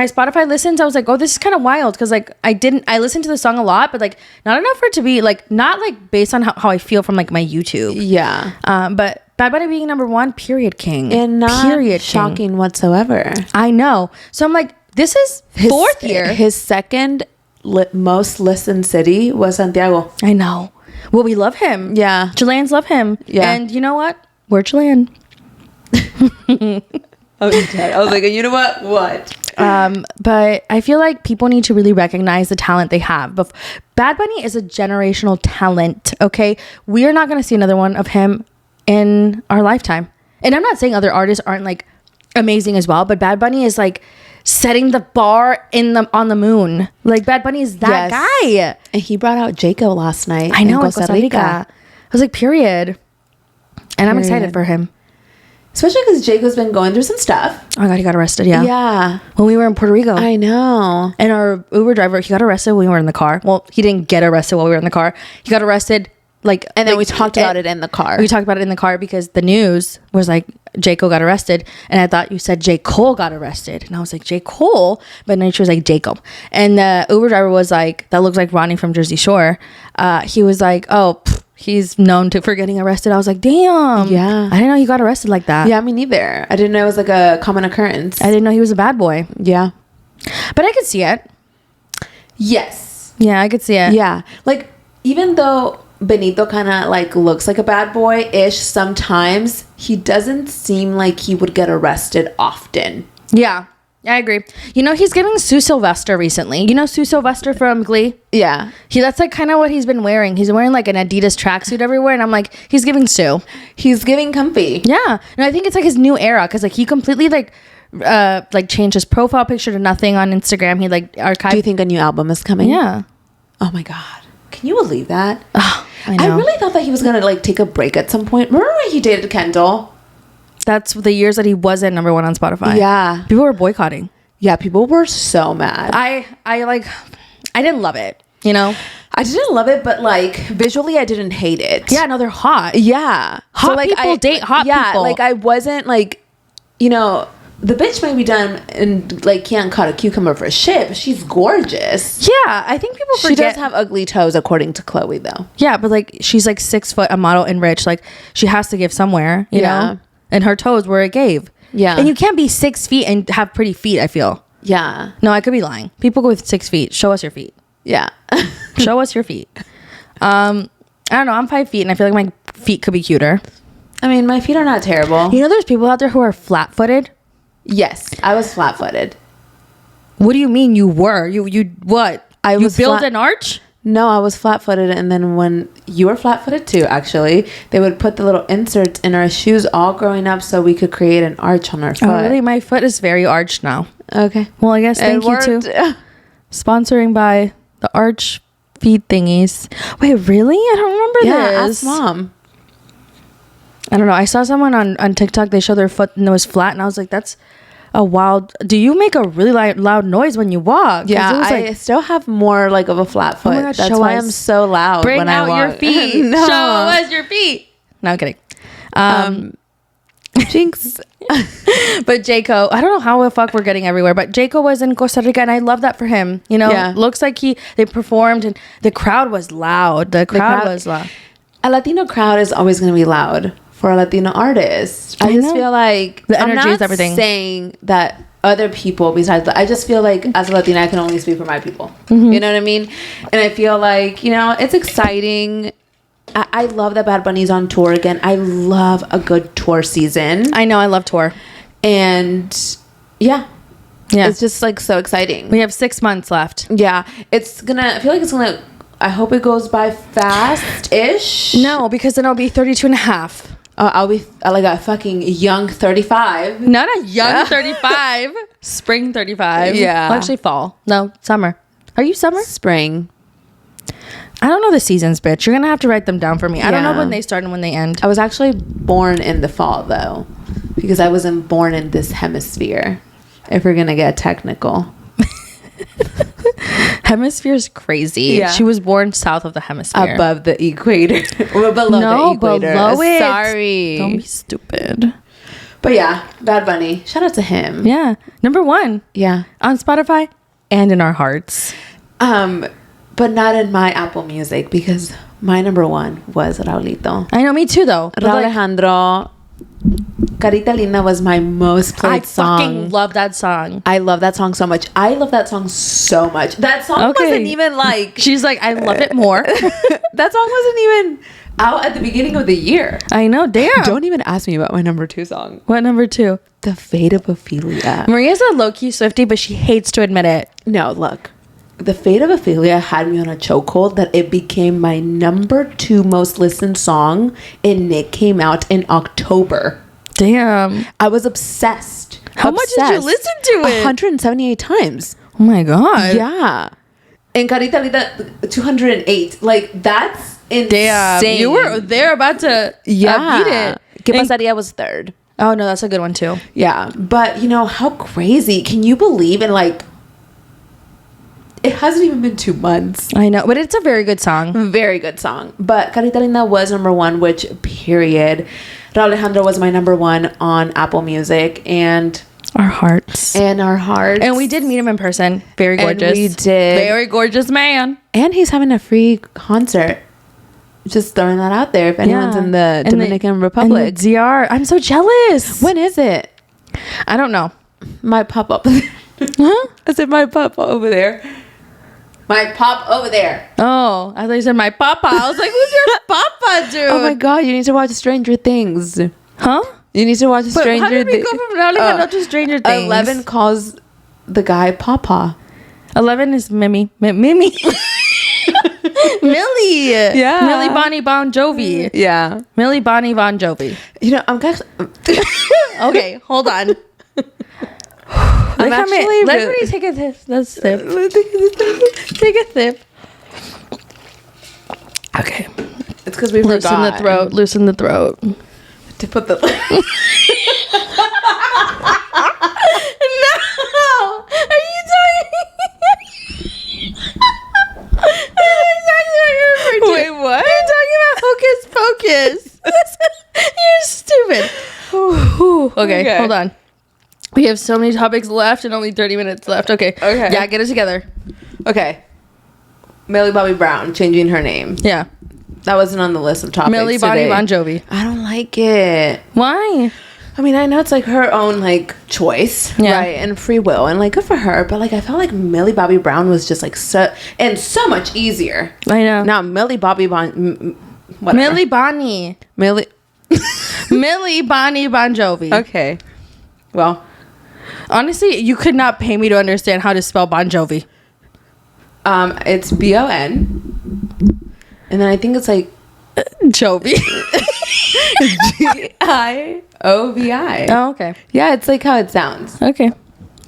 Spotify listens, I was like, oh, this is kind of wild, because like I listened to the song a lot, but like not enough for it to be like, not like based on how I feel from like my YouTube. But Bad Bunny being #1, period king, and not shocking whatsoever. I know. So I'm like, this is fourth year. His second most listened city was Santiago. I know. Well, we love him. Yeah. Chileans love him. Yeah. And you know what? We're Chilean. I was dead. I was like, you know what? What? But I feel like people need to really recognize the talent they have. But Bad Bunny is a generational talent, okay? We are not going to see another one of him in our lifetime. And I'm not saying other artists aren't like amazing as well, but Bad Bunny is like setting the bar on the moon. Like Bad Bunny is that guy. And he brought out Jacob last night. I know, in Costa Rica. I was like, period. And I'm excited for him. Especially because Jaco's been going through some stuff. Oh my God, he got arrested. Yeah. Yeah. When we were in Puerto Rico. I know. And our Uber driver, he got arrested when we were in the car. Well, he didn't get arrested while we were in the car. He got arrested and then we talked about it in the car. We talked about it in the car because the news was like J. Cole got arrested, and I thought you said J. Cole got arrested, and I was like J. Cole, but then she was like Jacob, and the Uber driver was like, that looks like Ronnie from Jersey Shore. He was like, oh, he's known for getting arrested. I was like, damn. Yeah. I didn't know he got arrested like that. Yeah, me neither. I didn't know it was like a common occurrence. I didn't know he was a bad boy. Yeah. But I could see it. Yes. Yeah, I could see it. Yeah. Like, even though Benito kind of like looks like a bad boy-ish sometimes, he doesn't seem like he would get arrested often. Yeah. I agree. You know, he's giving Sue Sylvester recently. You know Sue Sylvester from Glee? Yeah. That's like kind of what he's been wearing. He's wearing like an Adidas tracksuit everywhere, and I'm like, he's giving Sue. He's giving comfy. Yeah. And I think it's like his new era, because like he completely like changed his profile picture to nothing on Instagram. He like archived. Do you think a new album is coming? Yeah. Oh my God. Can you believe that? Oh, I know. I really thought that he was gonna like take a break at some point. Remember when he dated Kendall? That's the years that he wasn't number one on Spotify. Yeah. People were boycotting. Yeah, people were so mad. I didn't love it, you know? I didn't love it, but like visually I didn't hate it. Yeah, no, they're hot. Yeah. Hot people date hot people. Yeah, like I wasn't like, you know, the bitch might be done and like can't cut a cucumber for shit, but she's gorgeous. Yeah, I think people forget. She does have ugly toes according to Chloe though. Yeah, but like she's like 6 foot, a model and rich. Like she has to give somewhere, you know? And her toes were it gave. Yeah. And you can't be 6 feet and have pretty feet, I feel. Yeah. No, I could be lying. People go with 6 feet. Show us your feet. Yeah. Show us your feet. I don't know. I'm 5 feet and I feel like my feet could be cuter. I mean, my feet are not terrible. You know, there's people out there who are flat footed. Yes, I was flat footed. What do you mean you were? You what? I was built an arch? No, I was flat footed, and then when you were flat footed too, actually, they would put the little inserts in our shoes all growing up so we could create an arch on our foot. Oh, really? My foot is very arched now. Okay. Well, I guess thank you too. Sponsoring by the arch feet thingies. Wait, really? I don't remember this. Ask Mom. I don't know. I saw someone on TikTok. They showed their foot and it was flat, and I was like, "That's a wild." Do you make a really loud noise when you walk? Yeah, I still have more like of a flat foot. Oh my God, that's why I'm so loud. Bring when out I walk. your feet. No. Show us your feet. No, I'm kidding. Jinx. But Jaco, I don't know how the fuck we're getting everywhere, but Jaco was in Costa Rica, and I love that for him. You know, looks like they performed, and the crowd was loud. The crowd was loud. A Latino crowd is always going to be loud for a Latino artist. I just feel like the energy is everything. Saying that other people besides, I just feel like as a Latina, I can only speak for my people. Mm-hmm. You know what I mean? And I feel like, you know, it's exciting. I love that Bad Bunny's on tour again. I love a good tour season. I know, I love tour. And yeah, it's just like so exciting. We have 6 months left. Yeah, I feel like it's gonna, I hope it goes by fast-ish. No, because then I'll be 32 and a half. I'll be like a fucking young 35. Not a young 35. Spring 35. Yeah. Well, actually fall. No, summer. Are you summer? Spring. I don't know the seasons, bitch. You're going to have to write them down for me. I don't know when they start and when they end. I was actually born in the fall, though. Because I wasn't born in this hemisphere. If we're going to get technical. Hemisphere is crazy. Yeah. She was born south of the hemisphere. Above the equator. Or below the equator. Below it. Sorry. Don't be stupid. But yeah, Bad Bunny. Shout out to him. Yeah. Number 1. Yeah. On Spotify and in our hearts. But not in my Apple Music because my number 1 was Raulito. I know, me too, though. Raul Alejandro. Carita Linda was my most played song. I fucking love that song. I love that song so much. I love that song so much. That song wasn't even like... She's like, I love it more. That song wasn't even out at the beginning of the year. I know, damn. Don't even ask me about my number 2 song. What number 2? The Fate of Ophelia. Maria's a low-key Swiftie, but she hates to admit it. No, look. The Fate of Ophelia had me on a chokehold that it became my number 2 most listened song, and it came out in October. Damn. I was obsessed. How much did you listen to it? 178 times. Oh my God. Yeah. And Carita Linda, 208. Like, that's insane. Damn. You were there about to beat it. ¿Qué pasaría was 3rd. Oh no, that's a good one too. Yeah, but you know how crazy? Can you believe in like? It hasn't even been 2 months. I know, but it's a very good song. Very good song. But Carita Linda was number 1, which period. Raul Alejandro was my number 1 on Apple Music, and our hearts. And we did meet him in person. Very gorgeous. And we did. Very gorgeous man. And he's having a free concert. Just throwing that out there if anyone's in the Dominican Republic. And the DR. I'm so jealous. When is it? I don't know. Might pop up. Huh? I said might pop over there. Might pop over there. Oh, I thought you said my papa. I was like, who's your papa, dude? Oh my god, you need to watch Stranger Things. Huh? You need to watch Stranger Things. How did we go from Raul to Stranger Things? 11 calls the guy Papa. 11 is Mimi. Millie. Yeah. Millie Bonnie Bon Jovi. Yeah. Millie Bonnie Bon Jovi. You know, I'm kind of... Okay, hold on. Let me take a sip. Let's sip. Take a sip. Okay. It's because we forgot. Loosen the throat. To put the... No! Are you talking? Wait, what? You're talking about Hocus Pocus. You're stupid. Okay, hold on. We have so many topics left and only 30 minutes left. Okay. Yeah, get it together. Okay. Millie Bobby Brown changing her name. Yeah. That wasn't on the list of topics Millie Bonnie Bon Jovi. I don't like it. Why? I mean, I know it's like her own like choice, right? And free will, and like good for her. But like, I felt like Millie Bobby Brown was just like so much easier. I know. Now Millie Bobby Bon, Millie Bonnie. Millie Bonnie Bon Jovi. Okay. Well, honestly, you could not pay me to understand how to spell Bon Jovi. It's Bon, and then I think it's like Jovi. Giovi. Oh, okay. Yeah, it's like how it sounds. Okay.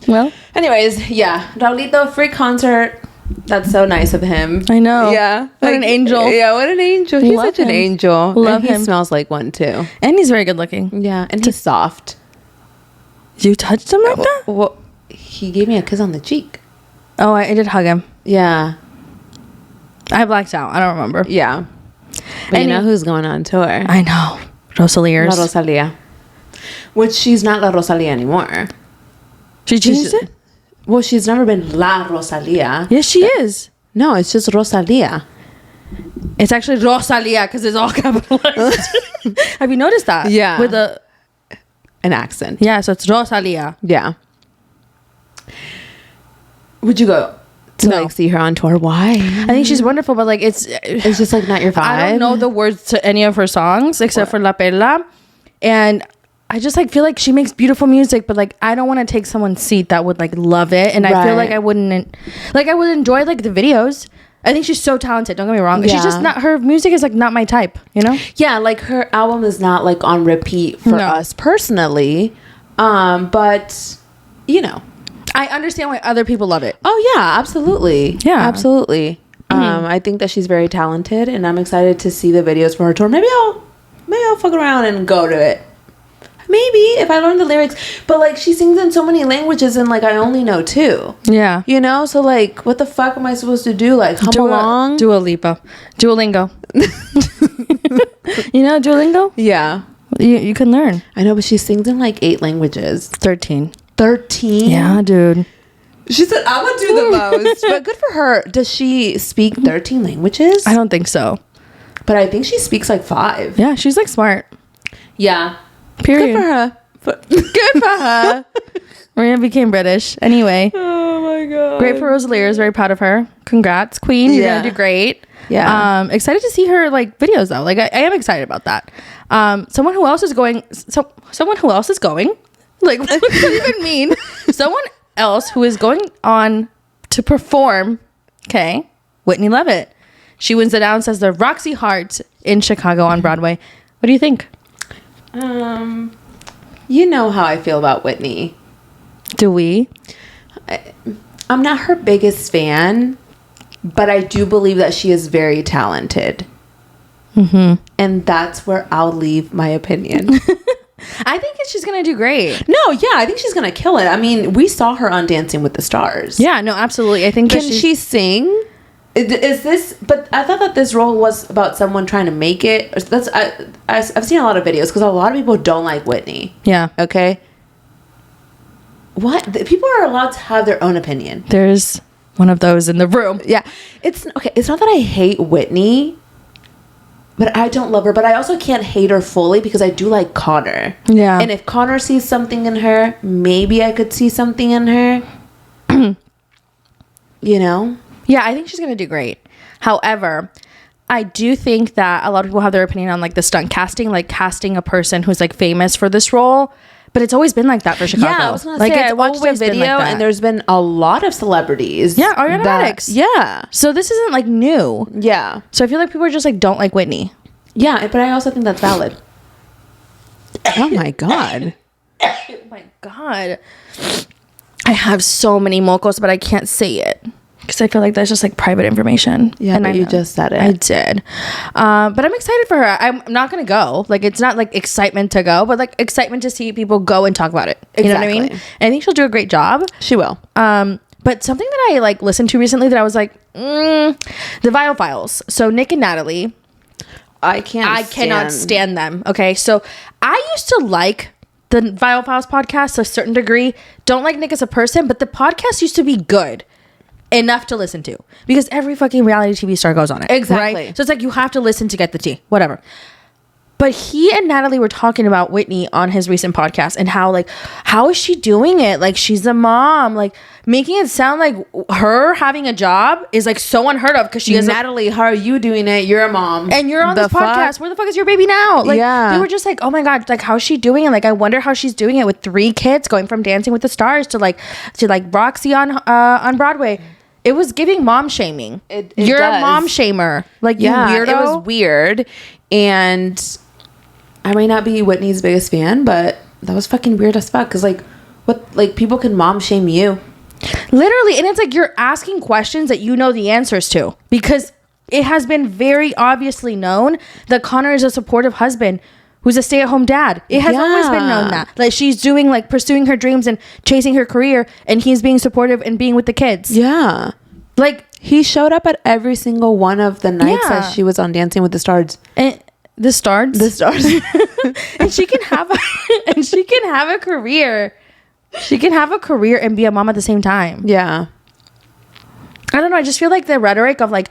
Well. Anyways, yeah. Raulito, free concert. That's so nice of him. I know. Yeah. What an angel. Yeah, what an angel. He's such an angel. Love him. He smells like one too. And he's very good looking. Yeah, and he's soft. You touched him like that? Well, he gave me a kiss on the cheek. Oh, I did hug him. Yeah. I blacked out. I don't remember. Yeah. But you know who's going on tour? I know. Rosalia. La Rosalia. Which she's not La Rosalia anymore. She changed it? Well, she's never been La Rosalia. Yes, she is. No, it's just Rosalia. It's actually Rosalia because it's all capitalized. Have you noticed that? Yeah. With an accent. Yeah, so it's Rosalia. Yeah. Would you go to like see her on tour? Why? I think she's wonderful, but like it's just like not your vibe. I don't know the words to any of her songs except for La Perla, and I just like feel like she makes beautiful music, but like I don't want to take someone's seat that would like love it, and I feel like I would enjoy like the videos. I think she's so talented, don't get me wrong. She's just not, her music is like not my type, you know? Yeah, like her album is not like on repeat for us personally. But you know, I understand why other people love it. Oh yeah, absolutely. Yeah. Absolutely. I think that she's very talented, and I'm excited to see the videos for her tour. Maybe I'll fuck around and go to it. Maybe if I learn the lyrics, but like she sings in so many languages and like I only know 2. Yeah, you know. So like, what the fuck am I supposed to do? Like hum along? Dua Lipa, Duolingo. You know Duolingo? Yeah, you can learn. I know, but she sings in like 8 languages. 13. Yeah, dude. She said I would do the most, but good for her. Does she speak 13 languages? I don't think so, but I think she speaks like 5. Yeah, she's like smart. Yeah. Period. Good for her. Good for her. Maria became British. Anyway. Oh my god. Great for Rosalia. Very proud of her. Congrats, Queen. You're gonna do great. Yeah. Excited to see her like videos though. Like I am excited about that. Someone who else is going. Someone who else is going. Like what does that even mean? Someone else who is going on to perform. Okay. Whitney Levitt. She was announced as the Roxy Hart in Chicago on Broadway. What do you think? You know how I feel about Whitney. Do we? I'm not her biggest fan, but I do believe that she is very talented. And that's where I'll leave my opinion. I think she's gonna do great. No, yeah, I think she's gonna kill it. I mean, we saw her on Dancing with the Stars. Yeah, no, absolutely. I think can she sing? Is this? But I thought that this role was about someone trying to make it. I've seen a lot of videos because a lot of people don't like Whitney. Yeah. Okay. What? People are allowed to have their own opinion. There's one of those in the room. Yeah. It's okay. It's not that I hate Whitney, but I don't love her. But I also can't hate her fully because I do like Connor. Yeah. And if Connor sees something in her, maybe I could see something in her. You know? Yeah, I think she's gonna do great. However, I do think that a lot of people have their opinion on like the stunt casting, like casting a person who's like famous for this role. But it's always been like that for Chicago. Yeah, I was gonna like, say, I watched a video and there's been a lot of celebrities. Yeah, Ariana Madix. Yeah. So this isn't like new. Yeah. So I feel like people are just like don't like Whitney. Yeah, but I also think that's valid. Oh my God. Oh my God. I have so many mocos, but I can't say it. Because I feel like that's just like private information. Yeah, and you just said it. I did. But I'm excited for her. I'm not going to go. Like, it's not like excitement to go, but like excitement to see people go and talk about it. You know what I mean? And I think she'll do a great job. She will. But something that I like listened to recently that I was like, the Viall Files. So Nick and Natalie. I cannot stand them. Okay. So I used to like the Viall Files podcast to a certain degree. Don't like Nick as a person, but the podcast used to be good enough to listen to because every fucking reality TV star goes on it. Exactly. Right? So it's like you have to listen to get the tea, whatever. But he and Natalie were talking about Whitney on his recent podcast and how is she doing it? Like, she's a mom, like making it sound like her having a job is like so unheard of because she is Natalie, how are you doing it? You're a mom. And you're on this podcast. Where the fuck is your baby now? Like, they were just like, oh my God, like how's she doing it? Like, I wonder how she's doing it with 3 kids going from Dancing with the Stars to Roxy on Broadway. It was giving mom shaming. You're a mom shamer. Like, you weirdo. It was weird. And I might not be Whitney's biggest fan, but that was fucking weird as fuck. Because, like, what? Like, people can mom shame you. Literally. And it's like you're asking questions that you know the answers to. Because it has been very obviously known that Connor is a supportive husband who's a stay-at-home dad. It has always been known that. Like, she's doing, like, pursuing her dreams and chasing her career, and he's being supportive and being with the kids. Yeah. Like, he showed up at every single one of the nights that she was on Dancing with the Stars. And the Stars? The Stars. And she can have a career. She can have a career and be a mom at the same time. Yeah. I don't know. I just feel like the rhetoric of, like,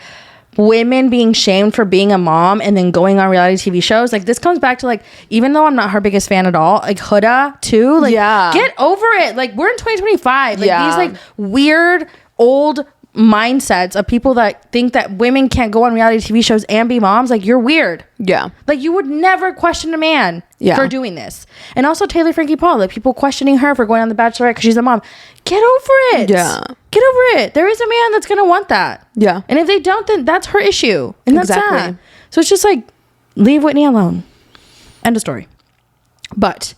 women being shamed for being a mom and then going on reality TV shows, like, this comes back to, like, even though I'm not her biggest fan at all, like, Huda too, like, get over it. Like, we're in 2025. Like, these like weird old mindsets of people that think that women can't go on reality TV shows and be moms, like, you're weird. Yeah. Like, you would never question a man for doing this. And also Taylor Frankie Paul, like, people questioning her for going on The Bachelorette because she's a mom. Get over it. Yeah. Get over it. There is a man that's gonna want that. Yeah. And if they don't, then that's her issue. And that's that. So it's just like, leave Whitney alone. End of story. But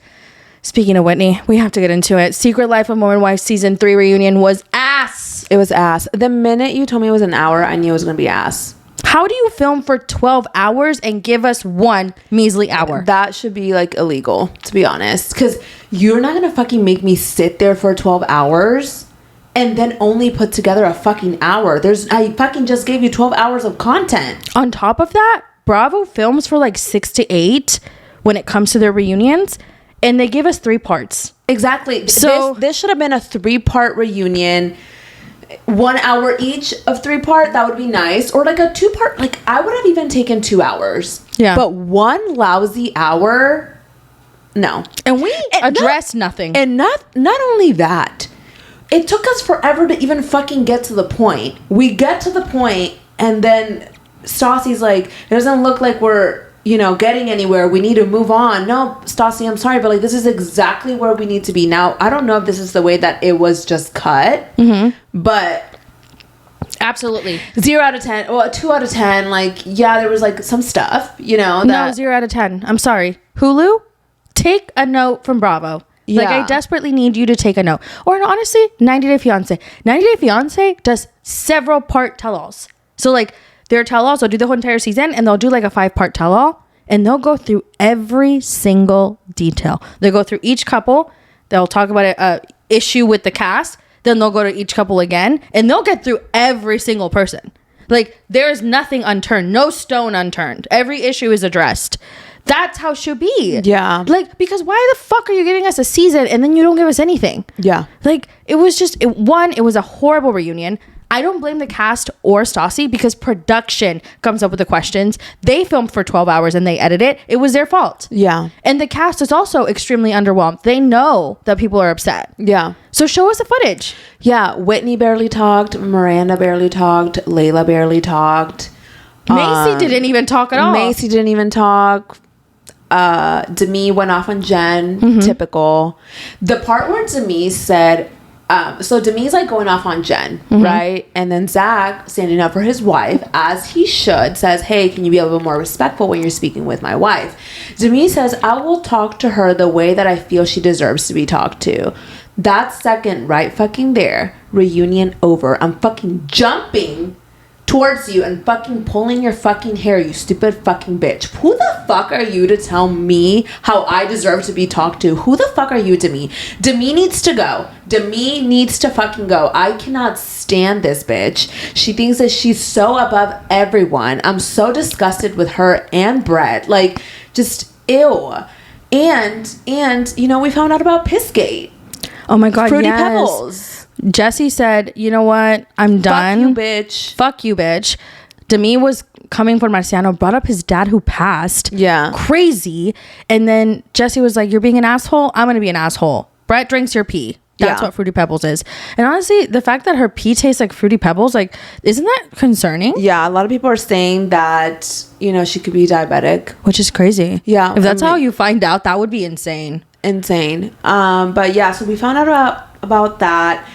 speaking of Whitney, we have to get into it. Secret Life of Mormon Wife season 3 reunion was ass. It was ass. The minute you told me it was an hour, I knew it was going to be ass. How do you film for 12 hours and give us 1 measly hour? That should be, like, illegal, to be honest. Because you're not going to fucking make me sit there for 12 hours and then only put together a fucking hour. I fucking just gave you 12 hours of content. On top of that, Bravo films for like 6 to 8 when it comes to their reunions. And they give us 3 parts. Exactly. So this should have been a 3-part reunion. 1 hour each of 3-part. That would be nice. Or like a 2-part. Like, I would have even taken 2 hours. Yeah. But 1 lousy hour. No. And we addressed nothing. And not only that. It took us forever to even fucking get to the point. We get to the point and then Stassi's like, it doesn't look like we're, getting anywhere. We need to move on. No, Stassi, I'm sorry, but like, this is exactly where we need to be. Now, I don't know if this is the way that it was just cut, but absolutely 0 out of 10. Well, 2 out of 10. Like, yeah, there was like some stuff, that. No, 0 out of 10. I'm sorry. Hulu, take a note from Bravo. Yeah. Like, I desperately need you to take a note. Or honestly, 90 Day Fiancé. 90 Day Fiancé does several part tell-alls. So like, their tell-alls, they'll do the whole entire season and they'll do like a 5-part tell-all. and they'll go through every single detail. They'll go through each couple. They'll talk about an issue with the cast. Then they'll go to each couple again, and they'll get through every single person. Like, there is nothing unturned, no stone unturned. Every issue is addressed. That's how it should be. Yeah. Like, because why the fuck are you giving us a season and then you don't give us anything? Yeah. Like, it was just, it was a horrible reunion. I don't blame the cast or Stassi because production comes up with the questions. They filmed for 12 hours and they edit it. It was their fault. Yeah. And the cast is also extremely underwhelmed. They know that people are upset. Yeah. So show us the footage. Yeah. Whitney barely talked. Miranda barely talked. Layla barely talked. Macy didn't even talk at all. Macy didn't even talk. Demi went off on Jen. Mm-hmm. Typical. The part where Demi said, so Demi's like going off on Jen, right? And then Zach, standing up for his wife, as he should, says, hey, can you be a little more respectful when you're speaking with my wife? Demi says, I will talk to her the way that I feel she deserves to be talked to. That second, right fucking there, reunion over. I'm fucking jumping towards you and fucking pulling your fucking hair, you stupid fucking bitch. Who the fuck are you to tell me how I deserve to be talked to? Who the fuck are you, Demi? Demi needs to go. Demi needs to fucking go. I cannot stand this bitch. She thinks that she's so above everyone. I'm so disgusted with her and Brett. Like, just ew. And you know, we found out about Pissgate. Oh my God, Fruity yes. Pebbles. Jesse said, you know what? I'm done. Fuck you, bitch. Fuck you, bitch. Demi was coming for Marciano, brought up his dad who passed. Yeah. Crazy. And then Jesse was like, you're being an asshole? I'm going to be an asshole. Brett drinks your pee. That's what Fruity Pebbles is. And honestly, the fact that her pee tastes like Fruity Pebbles, like, isn't that concerning? Yeah, a lot of people are saying that, you know, she could be diabetic. Which is crazy. Yeah. If that's how you find out, that would be insane. Insane. But yeah, so we found out about that.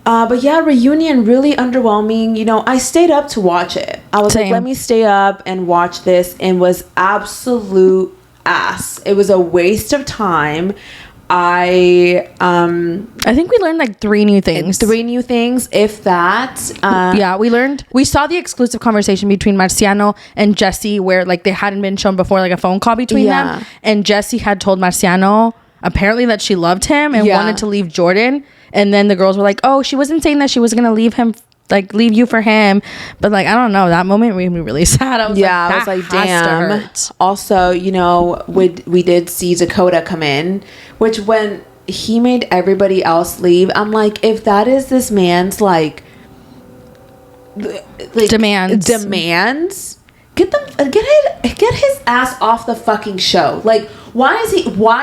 But yeah, reunion, really underwhelming. You know, I stayed up to watch it. I was like, let me stay up and watch this, and was absolute ass. It was a waste of time. I think we learned like 3 new things. 3 new things, if that. Yeah, we saw the exclusive conversation between Marciano and Jesse where like they hadn't been shown before, like a phone call between them. And Jesse had told Marciano apparently that she loved him and wanted to leave Jordan. And then the girls were like, oh, she wasn't saying that she was going to leave him, like leave you for him. But like, I don't know, that moment made me really sad. I was like, damn. Also, you know, we did see Dakota come in, which when he made everybody else leave, I'm like, if that is this man's like demands, get his ass off the fucking show. Like, why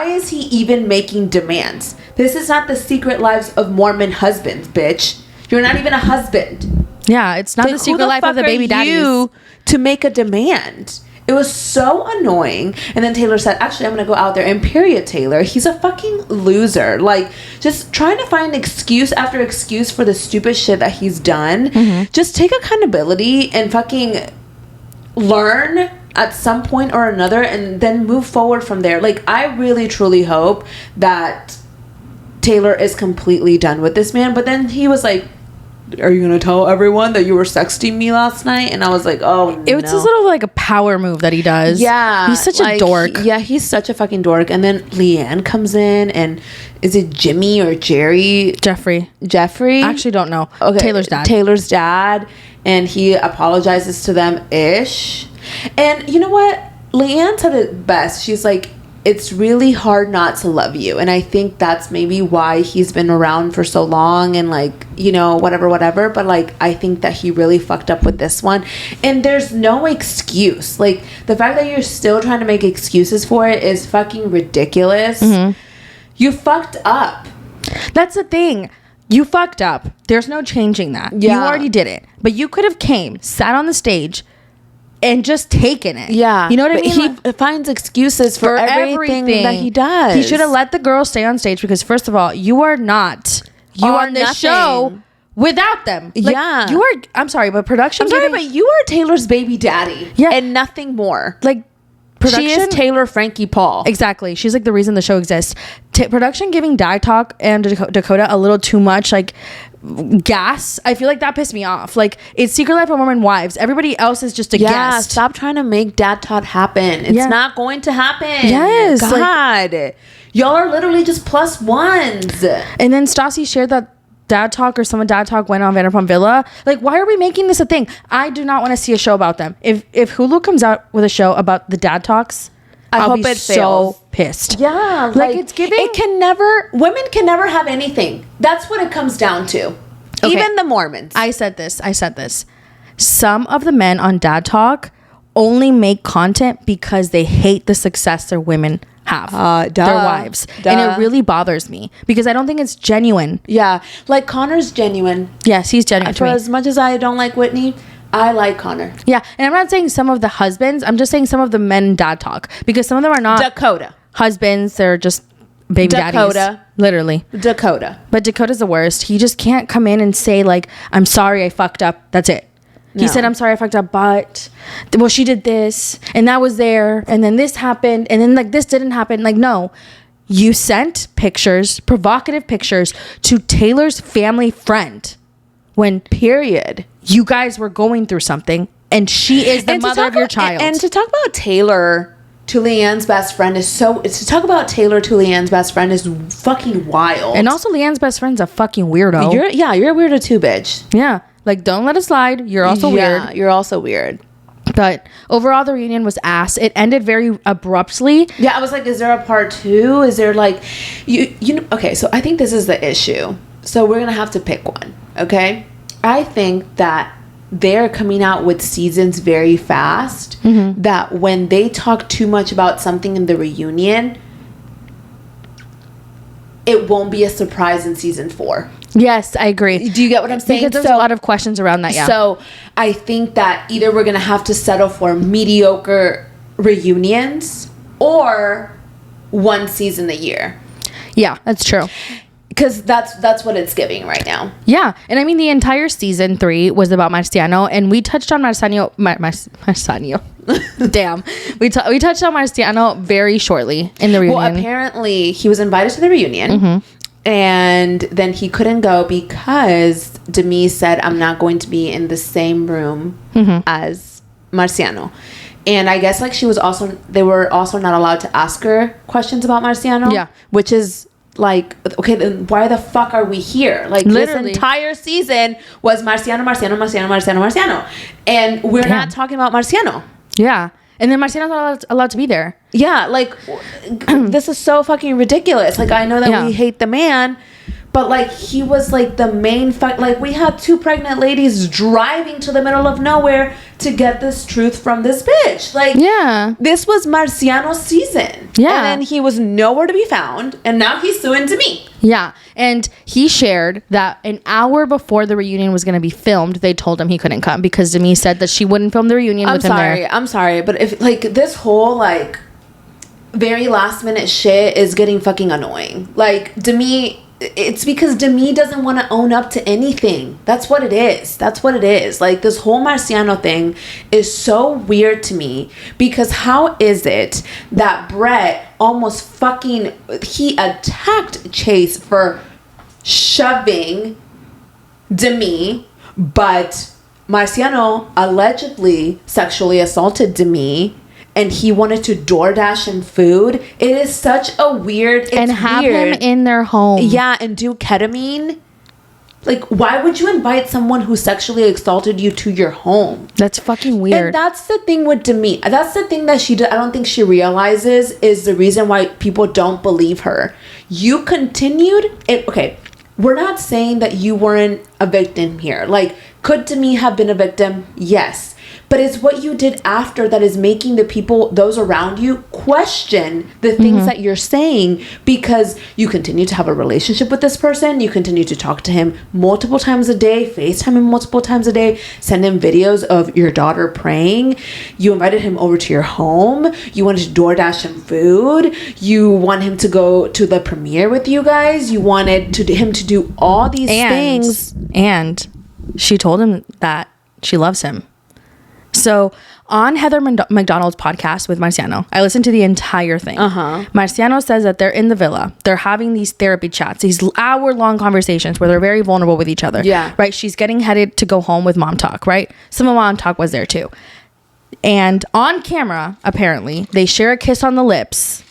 is he even making demands? This is not the Secret Lives of Mormon husbands, bitch. You're not even a husband. Yeah, it's not the secret life of the baby daddies. You to make a demand. It was so annoying. And then Taylor said, actually, I'm going to go out there. And period, Taylor. He's a fucking loser. Like, just trying to find excuse after excuse for the stupid shit that he's done. Mm-hmm. Just take accountability and fucking learn at some point or another and then move forward from there. Like, I really, truly hope that Taylor is completely done with this man. But then he was like, are you gonna tell everyone that you were sexting me last night? And I was like, oh, it was a little like a power move that he does. Yeah, he's such a dork. He's such a fucking dork. And then Leanne comes in, and is it Jimmy or Jerry? Jeffrey. I actually don't know. Okay, Taylor's dad, and he apologizes to them ish. And you know what, Leanne said it best. She's like, it's really hard not to love you. And I think that's maybe why he's been around for so long and like, you know, whatever. But like, I think that he really fucked up with this one. And there's no excuse. Like, the fact that you're still trying to make excuses for it is fucking ridiculous. Mm-hmm. You fucked up. That's the thing. You fucked up. There's no changing that. Yeah. You already did it. But you could have sat on the stage and just taken it. Yeah. You know what I mean? He finds excuses for everything that he does. He should have let the girl stay on stage because, first of all, you are not on this show without them. Like, yeah. You are, I'm sorry, but production. I'm sorry, but you are Taylor's baby daddy. Yeah. And nothing more. Like, production, she is Taylor Frankie Paul. Exactly. She's like the reason the show exists. Production giving Dad Talk and Dakota a little too much like gas. I feel like that pissed me off. Like, it's Secret Life of Mormon Wives. Everybody else is just a guest. Stop trying to make Dad Talk happen. It's not going to happen. Yes. God. Y'all are literally just plus ones. And then Stassi shared that Dad Talk or some of Dad Talk went on Vanderpump Villa. Like, why are we making this a thing? I do not want to see a show about them. If Hulu comes out with a show about the Dad Talks, I'll hope it fails. So pissed. Yeah, like it's giving. Women can never have anything. That's what it comes down to. Okay. Even the Mormons. I said this. Some of the men on Dad Talk only make content because they hate the success their women have, their wives. And it really bothers me because I don't think it's genuine. Yeah, like Connor's genuine. Yes, he's genuine. For as much as I don't like Whitney, I like Connor. Yeah, and I'm not saying some of the husbands. I'm just saying some of the men in Dad Talk because some of them are not Dakota husbands. They're just baby daddies. Literally. Dakota. But Dakota's the worst. He just can't come in and say like, "I'm sorry, I fucked up." That's it. He said, "I'm sorry, I fucked up, but well, she did this, and that was there, and then this happened, and then like this didn't happen." Like, no, you sent pictures, provocative pictures, to Taylor's family friend when period you guys were going through something, and she is the mother of your child. And to talk about Taylor to Leanne's best friend is fucking wild. And also, Leanne's best friend's a fucking weirdo. You're a weirdo too, bitch. Yeah. Like, don't let it slide. You're also weird. You're also weird. But overall, the reunion was ass. It ended very abruptly. Yeah, I was like, is there a part 2? Is there like, you know? Okay, so I think this is the issue. So we're gonna have to pick one. Okay, I think that they're coming out with seasons very fast. Mm-hmm. That when they talk too much about something in the reunion, it won't be a surprise in season 4. Yes, I agree. Do you get what I'm saying? Because there's a lot of questions around that, yeah. So I think that either we're going to have to settle for mediocre reunions or one season a year. Yeah, that's true. Because that's what it's giving right now. Yeah. And I mean, the entire season 3 was about Marciano, and we touched on Marciano. Damn. We touched on Marciano very shortly in the reunion. Well, apparently he was invited to the reunion. Mm-hmm. And then he couldn't go because Demi said, "I'm not going to be in the same room as Marciano." And I guess like they were also not allowed to ask her questions about Marciano. Yeah. Which is like, okay, then why the fuck are we here? Like, literally, this entire season was Marciano. And we're not talking about Marciano. Yeah. And then Marciano's not allowed to be there. Yeah, like, this is so fucking ridiculous. Like, I know that we hate the man, but, like, he was, like, the main... Like, we had 2 pregnant ladies driving to the middle of nowhere to get this truth from this bitch. Like, this was Marciano's season. Yeah. And then he was nowhere to be found, and now he's suing Demi. Yeah, and he shared that an hour before the reunion was going to be filmed, they told him he couldn't come because Demi said that she wouldn't film the reunion with him there. I'm sorry, but if, like, this whole, like, very last minute shit is getting fucking annoying. Like, Demi... It's because Demi doesn't want to own up to anything. That's what it is. Like, this whole Marciano thing is so weird to me because how is it that Brett almost fucking... He attacked Chase for shoving Demi, but Marciano allegedly sexually assaulted Demi, and he wanted to DoorDash him food. It is such a weird... and have him in their home. Yeah, and do ketamine. Like, why would you invite someone who sexually assaulted you to your home? That's fucking weird. And that's the thing with Demi. That's the thing that I don't think she realizes is the reason why people don't believe her. You continued... Okay, we're not saying that you weren't a victim here. Like, could Demi have been a victim? Yes. But it's what you did after that is making the people, those around you, question the things that you're saying because you continue to have a relationship with this person. You continue to talk to him multiple times a day, FaceTime him multiple times a day, send him videos of your daughter praying. You invited him over to your home. You wanted to DoorDash him food. You want him to go to the premiere with you guys. You wanted him to do all these things. And she told him that she loves him. So on Heather McDonald's podcast with Marciano, I listened to the entire thing. Marciano says that they're in the villa. They're having these therapy chats, these hour-long conversations where they're very vulnerable with each other. Yeah. Right? She's getting headed to go home with Mom Talk, right? Some of Mom Talk was there too. And on camera, apparently, they share a kiss on the lips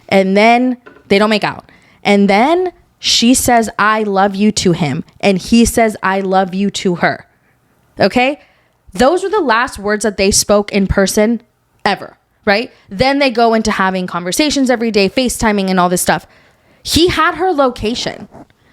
and then they don't make out. And then she says, I love you to him. And he says, I love you to her. Okay? Those were the last words that they spoke in person ever, right? Then they go into having conversations every day, FaceTiming and all this stuff. He had her location.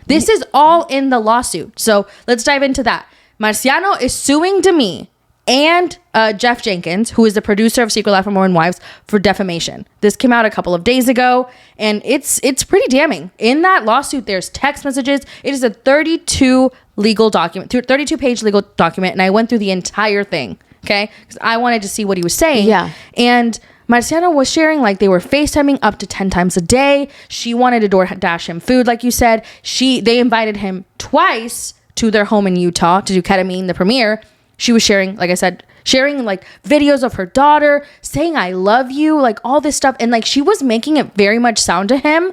This is all in the lawsuit. So let's dive into that. Marciano is suing Demi and Jeff Jenkins, who is the producer of Secret Life of Mormon Wives, for defamation. This came out a couple of days ago, and it's pretty damning. In that lawsuit, there's text messages. It is a 32-page legal document, and I went through the entire thing, okay? Because I wanted to see what he was saying. Yeah. And Marciano was sharing, like, they were FaceTiming up to 10 times a day. She wanted to DoorDash him food, like you said. They invited him twice to their home in Utah to do ketamine, the premiere. She was sharing, like I said, like videos of her daughter, saying, I love you, like all this stuff. And like, she was making it very much sound to him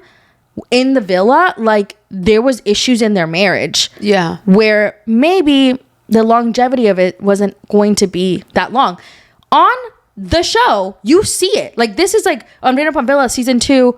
in the villa like there was issues in their marriage. Yeah. Where maybe the longevity of it wasn't going to be that long. On the show, you see it. Like, this is like on Vanderpump Villa season 2,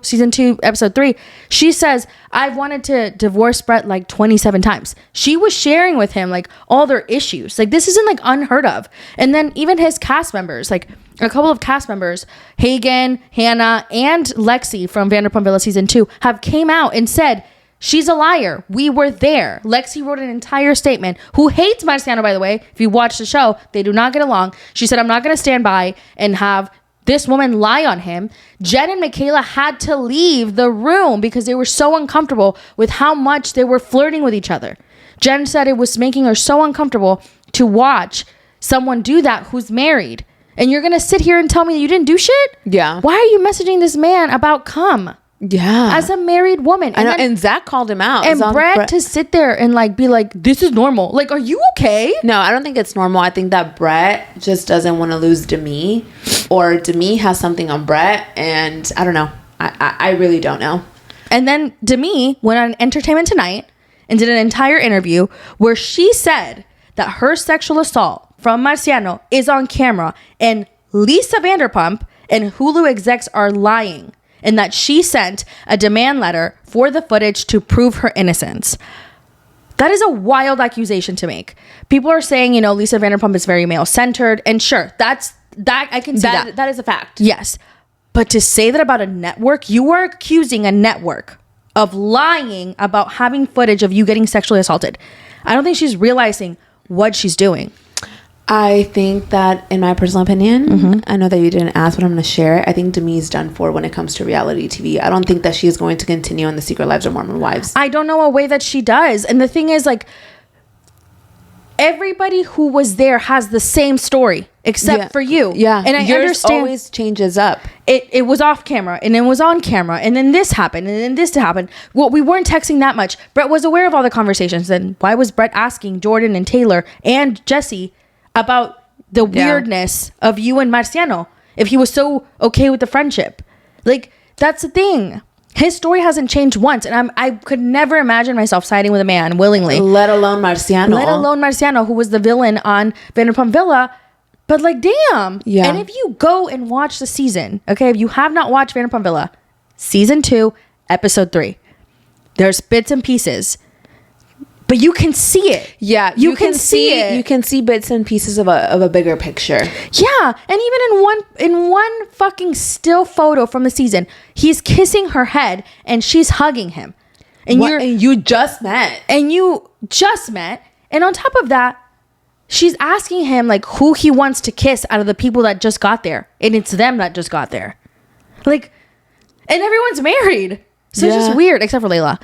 episode 3. She says, I've wanted to divorce Brett like 27 times. She was sharing with him like all their issues. Like, this isn't like unheard of. And then even his cast members, like a couple of cast members, Hagen, Hannah, and Lexi from Vanderpump Villa season 2 have came out and said, she's a liar. We were there. Lexi wrote an entire statement, who hates Marciano, by the way. If you watch the show, they do not get along. She said, I'm not going to stand by and have this woman lie on him. Jen and Michaela had to leave the room because they were so uncomfortable with how much they were flirting with each other. Jen said it was making her so uncomfortable to watch someone do that who's married. And you're going to sit here and tell me that you didn't do shit? Yeah. Why are you messaging this man about cum? Yeah. As a married woman. And I know, and Zach called him out. And Brett to sit there and like be like, this is normal. Like, are you okay? No, I don't think it's normal. I think that Brett just doesn't want to lose Demi, or Demi has something on Brett, and I don't know. I really don't know. And then Demi went on Entertainment Tonight and did an entire interview where she said that her sexual assault from Marciano is on camera, and Lisa Vanderpump and Hulu execs are lying, and that she sent a demand letter for the footage to prove her innocence. That is a wild accusation to make. People are saying, you know, Lisa Vanderpump is very male-centered, and sure, that I can see that. That is a fact. Yes. But to say that about a network, you are accusing a network of lying about having footage of you getting sexually assaulted. I don't think she's realizing what she's doing. I think that, in my personal opinion, I know that you didn't ask, but I'm going to share it. I think Demi's done for when it comes to reality TV. I don't think that she is going to continue on the Secret Lives of Mormon Wives. I don't know a way that she does. And the thing is, like, everybody who was there has the same story except for you. Yeah. And I understand always changes up. It was off camera and it was on camera, and then this happened and then this happened. Well, we weren't texting that much. Brett was aware of all the conversations. Then why was Brett asking Jordan and Taylor and Jesse about the weirdness of you and Marciano if he was so okay with the friendship? Like, that's the thing. His story hasn't changed once, and I could never imagine myself siding with a man willingly. Let alone Marciano. Who was the villain on Vanderpump Villa. But like, damn. Yeah. And if you go and watch the season, okay, if you have not watched Vanderpump Villa, season 2, episode 3, there's bits and pieces, but you can see it. Yeah, you can see it. You can see bits and pieces of a bigger picture. Yeah, and even in one fucking still photo from the season, he's kissing her head and she's hugging him. And you just met. And on top of that, she's asking him like who he wants to kiss out of the people that just got there, and it's them that just got there. Like, and everyone's married, so it's just weird, except for Layla.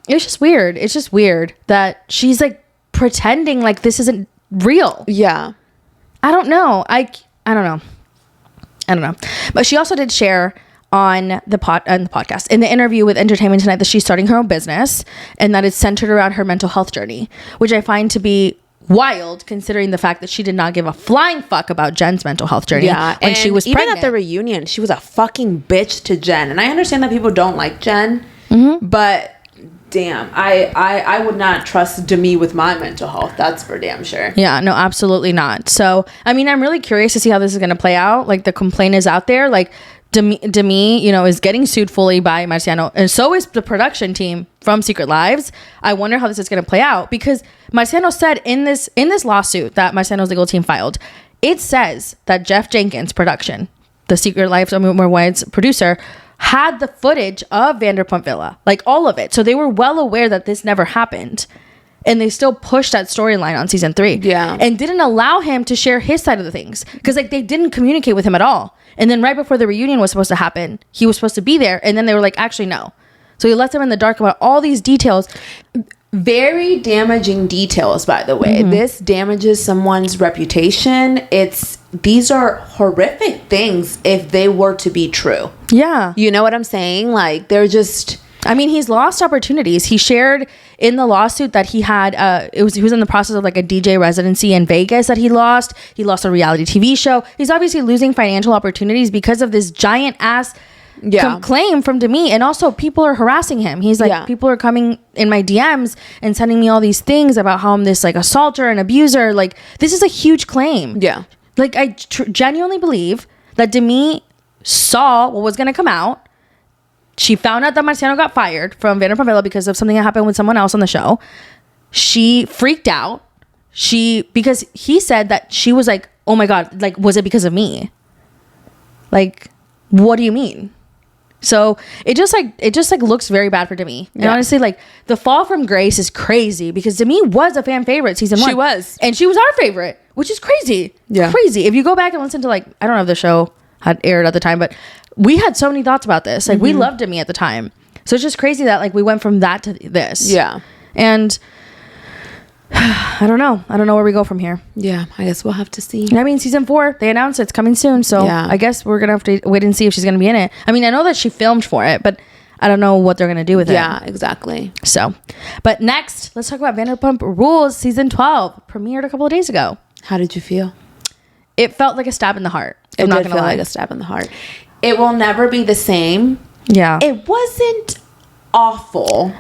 It's just weird. It's just weird that she's like pretending like this isn't real. Yeah. I don't know. I don't know. But she also did share on the podcast, in the interview with Entertainment Tonight, that she's starting her own business and that it's centered around her mental health journey, which I find to be wild considering the fact that she did not give a flying fuck about Jen's mental health journey when she was pregnant. Even at the reunion, she was a fucking bitch to Jen. And I understand that people don't like Jen, but damn, I would not trust Demi with my mental health. That's for damn sure. Yeah, no, absolutely not. So, I mean, I'm really curious to see how this is going to play out. Like, the complaint is out there. Like, Demi, you know, is getting sued fully by Marciano, and so is the production team from Secret Lives. I wonder how this is going to play out, because Marciano said in this lawsuit that Marciano's legal team filed, it says that Jeff Jenkins production, the Secret Lives of More Wide's producer, had the footage of Vanderpump Villa, like all of it. So they were well aware that this never happened, and they still pushed that storyline on season 3. Yeah. And didn't allow him to share his side of the things, because like they didn't communicate with him at all. And then right before the reunion was supposed to happen, he was supposed to be there, and then they were like, actually no. So he left him in the dark about all these details. Very damaging details, by the way. This damages someone's reputation. These are horrific things if they were to be true. Yeah. You know what I'm saying? Like, they're just... I mean, he's lost opportunities. He shared in the lawsuit that he had, he was in the process of like a DJ residency in Vegas that he lost. He lost a reality TV show. He's obviously losing financial opportunities because of this giant ass claim from Demi. And also people are harassing him. He's like, people are coming in my DMs and sending me all these things about how I'm this like assaulter and abuser. Like, this is a huge claim. Yeah. Like, I genuinely believe that Demi saw what was going to come out. She found out that Marciano got fired from Vanderpump Villa because of something that happened with someone else on the show. She freaked out. Because he said that she was like, oh my God, like, was it because of me? Like, what do you mean? So it just looks very bad for Demi. And honestly, like, the fall from grace is crazy, because Demi was a fan favorite season 1. She was. And she was our favorite, which is crazy. Yeah. Crazy. If you go back and listen to, like, I don't know if the show had aired at the time, but we had so many thoughts about this. Like, we loved Demi at the time. So it's just crazy that like we went from that to this. Yeah. And I don't know where we go from here. Yeah, I guess we'll have to see. I mean, season 4, they announced it's coming soon, so I guess we're gonna have to wait and see if she's gonna be in it. I mean, I know that she filmed for it, but I don't know what they're gonna do with it. Yeah, exactly. So, but next, let's talk about Vanderpump Rules season 12, premiered a couple of days ago. How did you feel? It felt like a stab in the heart. It did feel like a stab in the heart. It will never be the same. Yeah. It wasn't awful.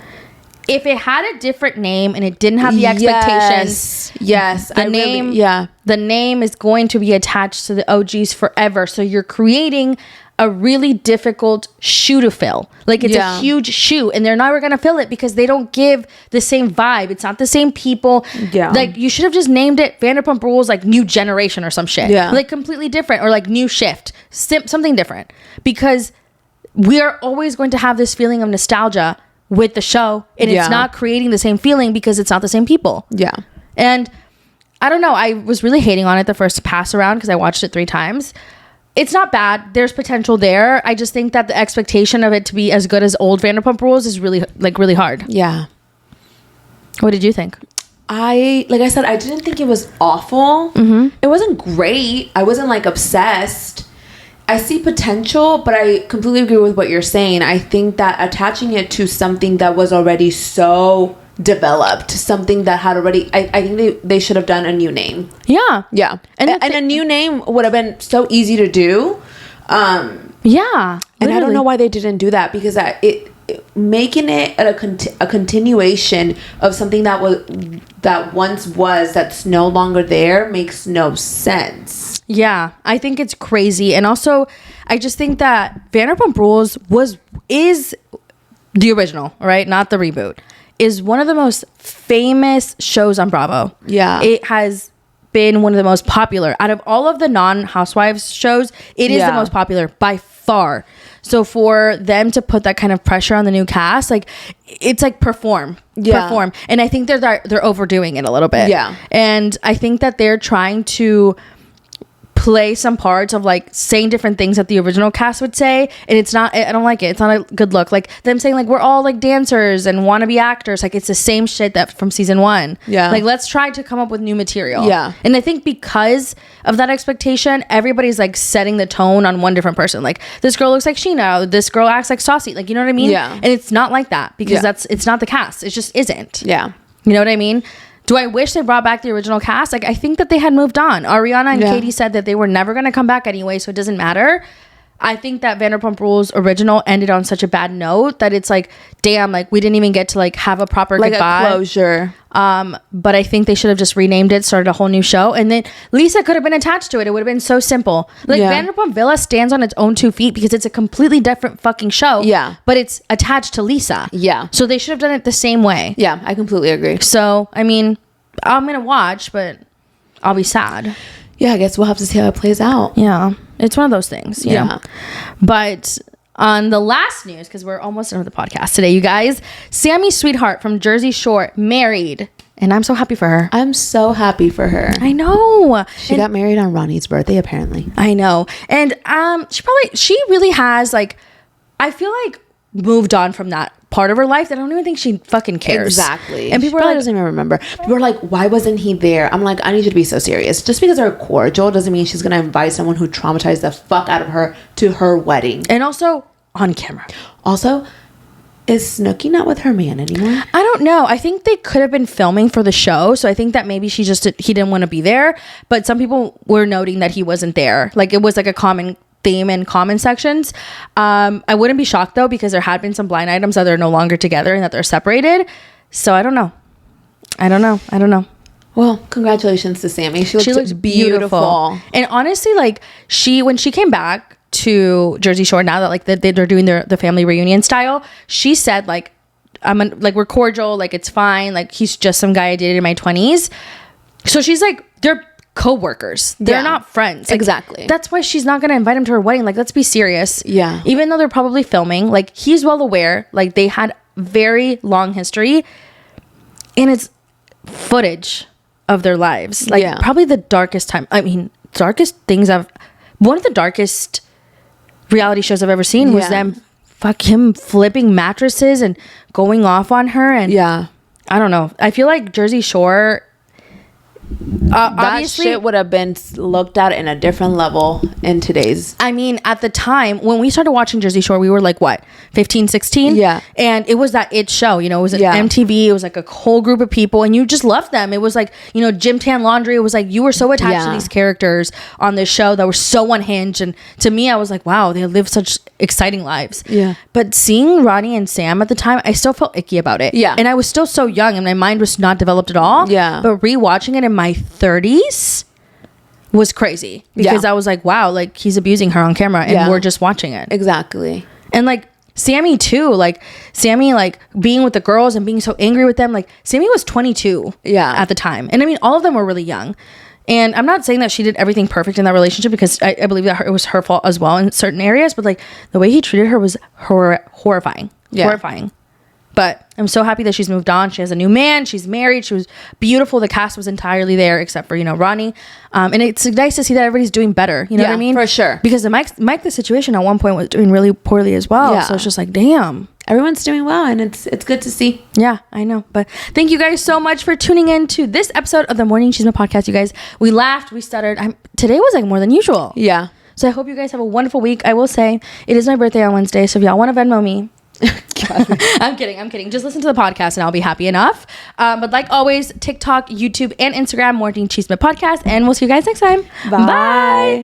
If it had a different name and it didn't have the expectations, the name is going to be attached to the OGs forever. So you're creating a really difficult shoe to fill. Like, it's a huge shoe, and they're never gonna fill it because they don't give the same vibe. It's not the same people. Yeah. Like, you should have just named it Vanderpump Rules, like New Generation or some shit. Yeah. Like, completely different, or like New Shift, something different, because we are always going to have this feeling of nostalgia with the show, and it's not creating the same feeling because it's not the same people. Yeah. And I don't know, I was really hating on it the first pass around because I watched it 3 times. It's not bad. There's potential there. I just think that the expectation of it to be as good as old Vanderpump Rules is really hard. Yeah. What did you think? Like I said, I didn't think it was awful. It wasn't great. I wasn't like obsessed. I see potential, but I completely agree with what you're saying. I think that attaching it to something that was already so developed, something that had already, I think they should have done a new name. Yeah. And a new name would have been so easy to do. Yeah. And I don't know why they didn't do that, because making it a continuation of something that once was, that's no longer there, makes no sense. Yeah, I think it's crazy. And also, I just think that Vanderpump Rules is the original, right? Not the reboot. Is one of the most famous shows on Bravo. Yeah. It has been one of the most popular. Out of all of the non-Housewives shows, it is the most popular by far. So for them to put that kind of pressure on the new cast, like, it's like perform. And I think they're overdoing it a little bit. Yeah. And I think that they're trying to play some parts of like saying different things that the original cast would say, and it's not, I don't like it. It's not a good look. Like them saying like we're all like dancers and wannabe actors, like it's the same shit that from season 1. Yeah. Like, let's try to come up with new material. Yeah. And I think because of that expectation, everybody's like setting the tone on one different person. Like, this girl looks like Sheena, this girl acts like Saucy, like, you know what I mean? Yeah. And it's not like that, because it's not the cast. It just isn't. Yeah. You know what I mean? Do I wish they brought back the original cast? Like, I think that they had moved on. Ariana and Katie said that they were never going to come back anyway, so it doesn't matter. I think that Vanderpump Rules original ended on such a bad note that it's like, damn, like we didn't even get to like have a proper like goodbye. A closure. But I think they should have just renamed it, started a whole new show, and then Lisa could have been attached to it. It would have been so simple. Like Vanderpump Villa stands on its own 2 feet because it's a completely different fucking show. Yeah. But it's attached to Lisa. Yeah. So they should have done it the same way. Yeah, I completely agree. So, I mean, I'm going to watch, but I'll be sad. Yeah, I guess we'll have to see how it plays out. Yeah. It's one of those things. You know? But on the last news, because we're almost done with the podcast today, you guys, Sammy's sweetheart from Jersey Shore married. And I'm so happy for her. I'm so happy for her. I know. She got married on Ronnie's birthday, apparently. I know. And she really has, like, I feel like moved on from that part of her life that I don't even think she fucking cares. Exactly. And people she are like, doesn't even remember. People are like, why wasn't he there? I'm like, I need you to be so serious. Just because they're cordial doesn't mean she's gonna invite someone who traumatized the fuck out of her to her wedding. And also on camera. Also, is Snooki not with her man anymore? I don't know. I think they could have been filming for the show, so I think that maybe he didn't want to be there. But some people were noting that he wasn't there. Like, it was like a common theme in comment sections. I wouldn't be shocked though, because there had been some blind items that they're no longer together and that they're separated. So I don't know. Well, congratulations to Sammy. She looked beautiful. And honestly, like, when she came back to Jersey Shore, now that like they're doing the family reunion style, she said like, we're cordial, like it's fine, like he's just some guy I dated in my 20s. So she's like, they're co-workers, they're not friends. Like, exactly. That's why she's not gonna invite him to her wedding. Like, let's be serious. Yeah. Even though they're probably filming, like, he's well aware, like they had very long history and it's footage of their lives, like probably the darkest time, darkest things one of the darkest reality shows I've ever seen was them him flipping mattresses and going off on her. And I don't know, I feel like Jersey Shore, that obviously shit would have been looked at in a different level in today's. I mean, at the time when we started watching Jersey Shore, we were like, what, 15, 16? Yeah. And it was that it show, you know, it was MTV. It was like a whole group of people and you just loved them. It was like, you know, Gym Tan Laundry. It was like you were so attached to these characters on this show that were so unhinged. And to me, I was like, wow, they live such exciting lives. Yeah. But seeing Ronnie and Sam at the time, I still felt icky about it. Yeah. And I was still so young and my mind was not developed at all. Yeah. But rewatching it in my 30s was crazy because I was like, wow, like he's abusing her on camera and we're just watching it. Exactly. And like Sammy too, like Sammy, like being with the girls and being so angry with them. Like Sammy was 22 at the time. And I mean, all of them were really young. And I'm not saying that she did everything perfect in that relationship because I believe that it was her fault as well in certain areas. But like the way he treated her was horrifying. Horrifying. But I'm so happy that she's moved on. She has a new man. She's married. She was beautiful. The cast was entirely there except for, you know, Ronnie. And it's nice to see that everybody's doing better. You know what I mean? For sure. Because the Mike the Situation at one point was doing really poorly as well. So it's just like, damn. Everyone's doing well and it's good to see. Yeah, I know. But thank you guys so much for tuning in to this episode of the Morning Chisme podcast. You guys, we laughed, we stuttered. Today was like more than usual. Yeah. So I hope you guys have a wonderful week. I will say it is my birthday on Wednesday. So if y'all want to Venmo me, I'm kidding. Just listen to the podcast and I'll be happy enough. But like always, TikTok, YouTube, and Instagram, Morning Chisme podcast. And we'll see you guys next time. Bye.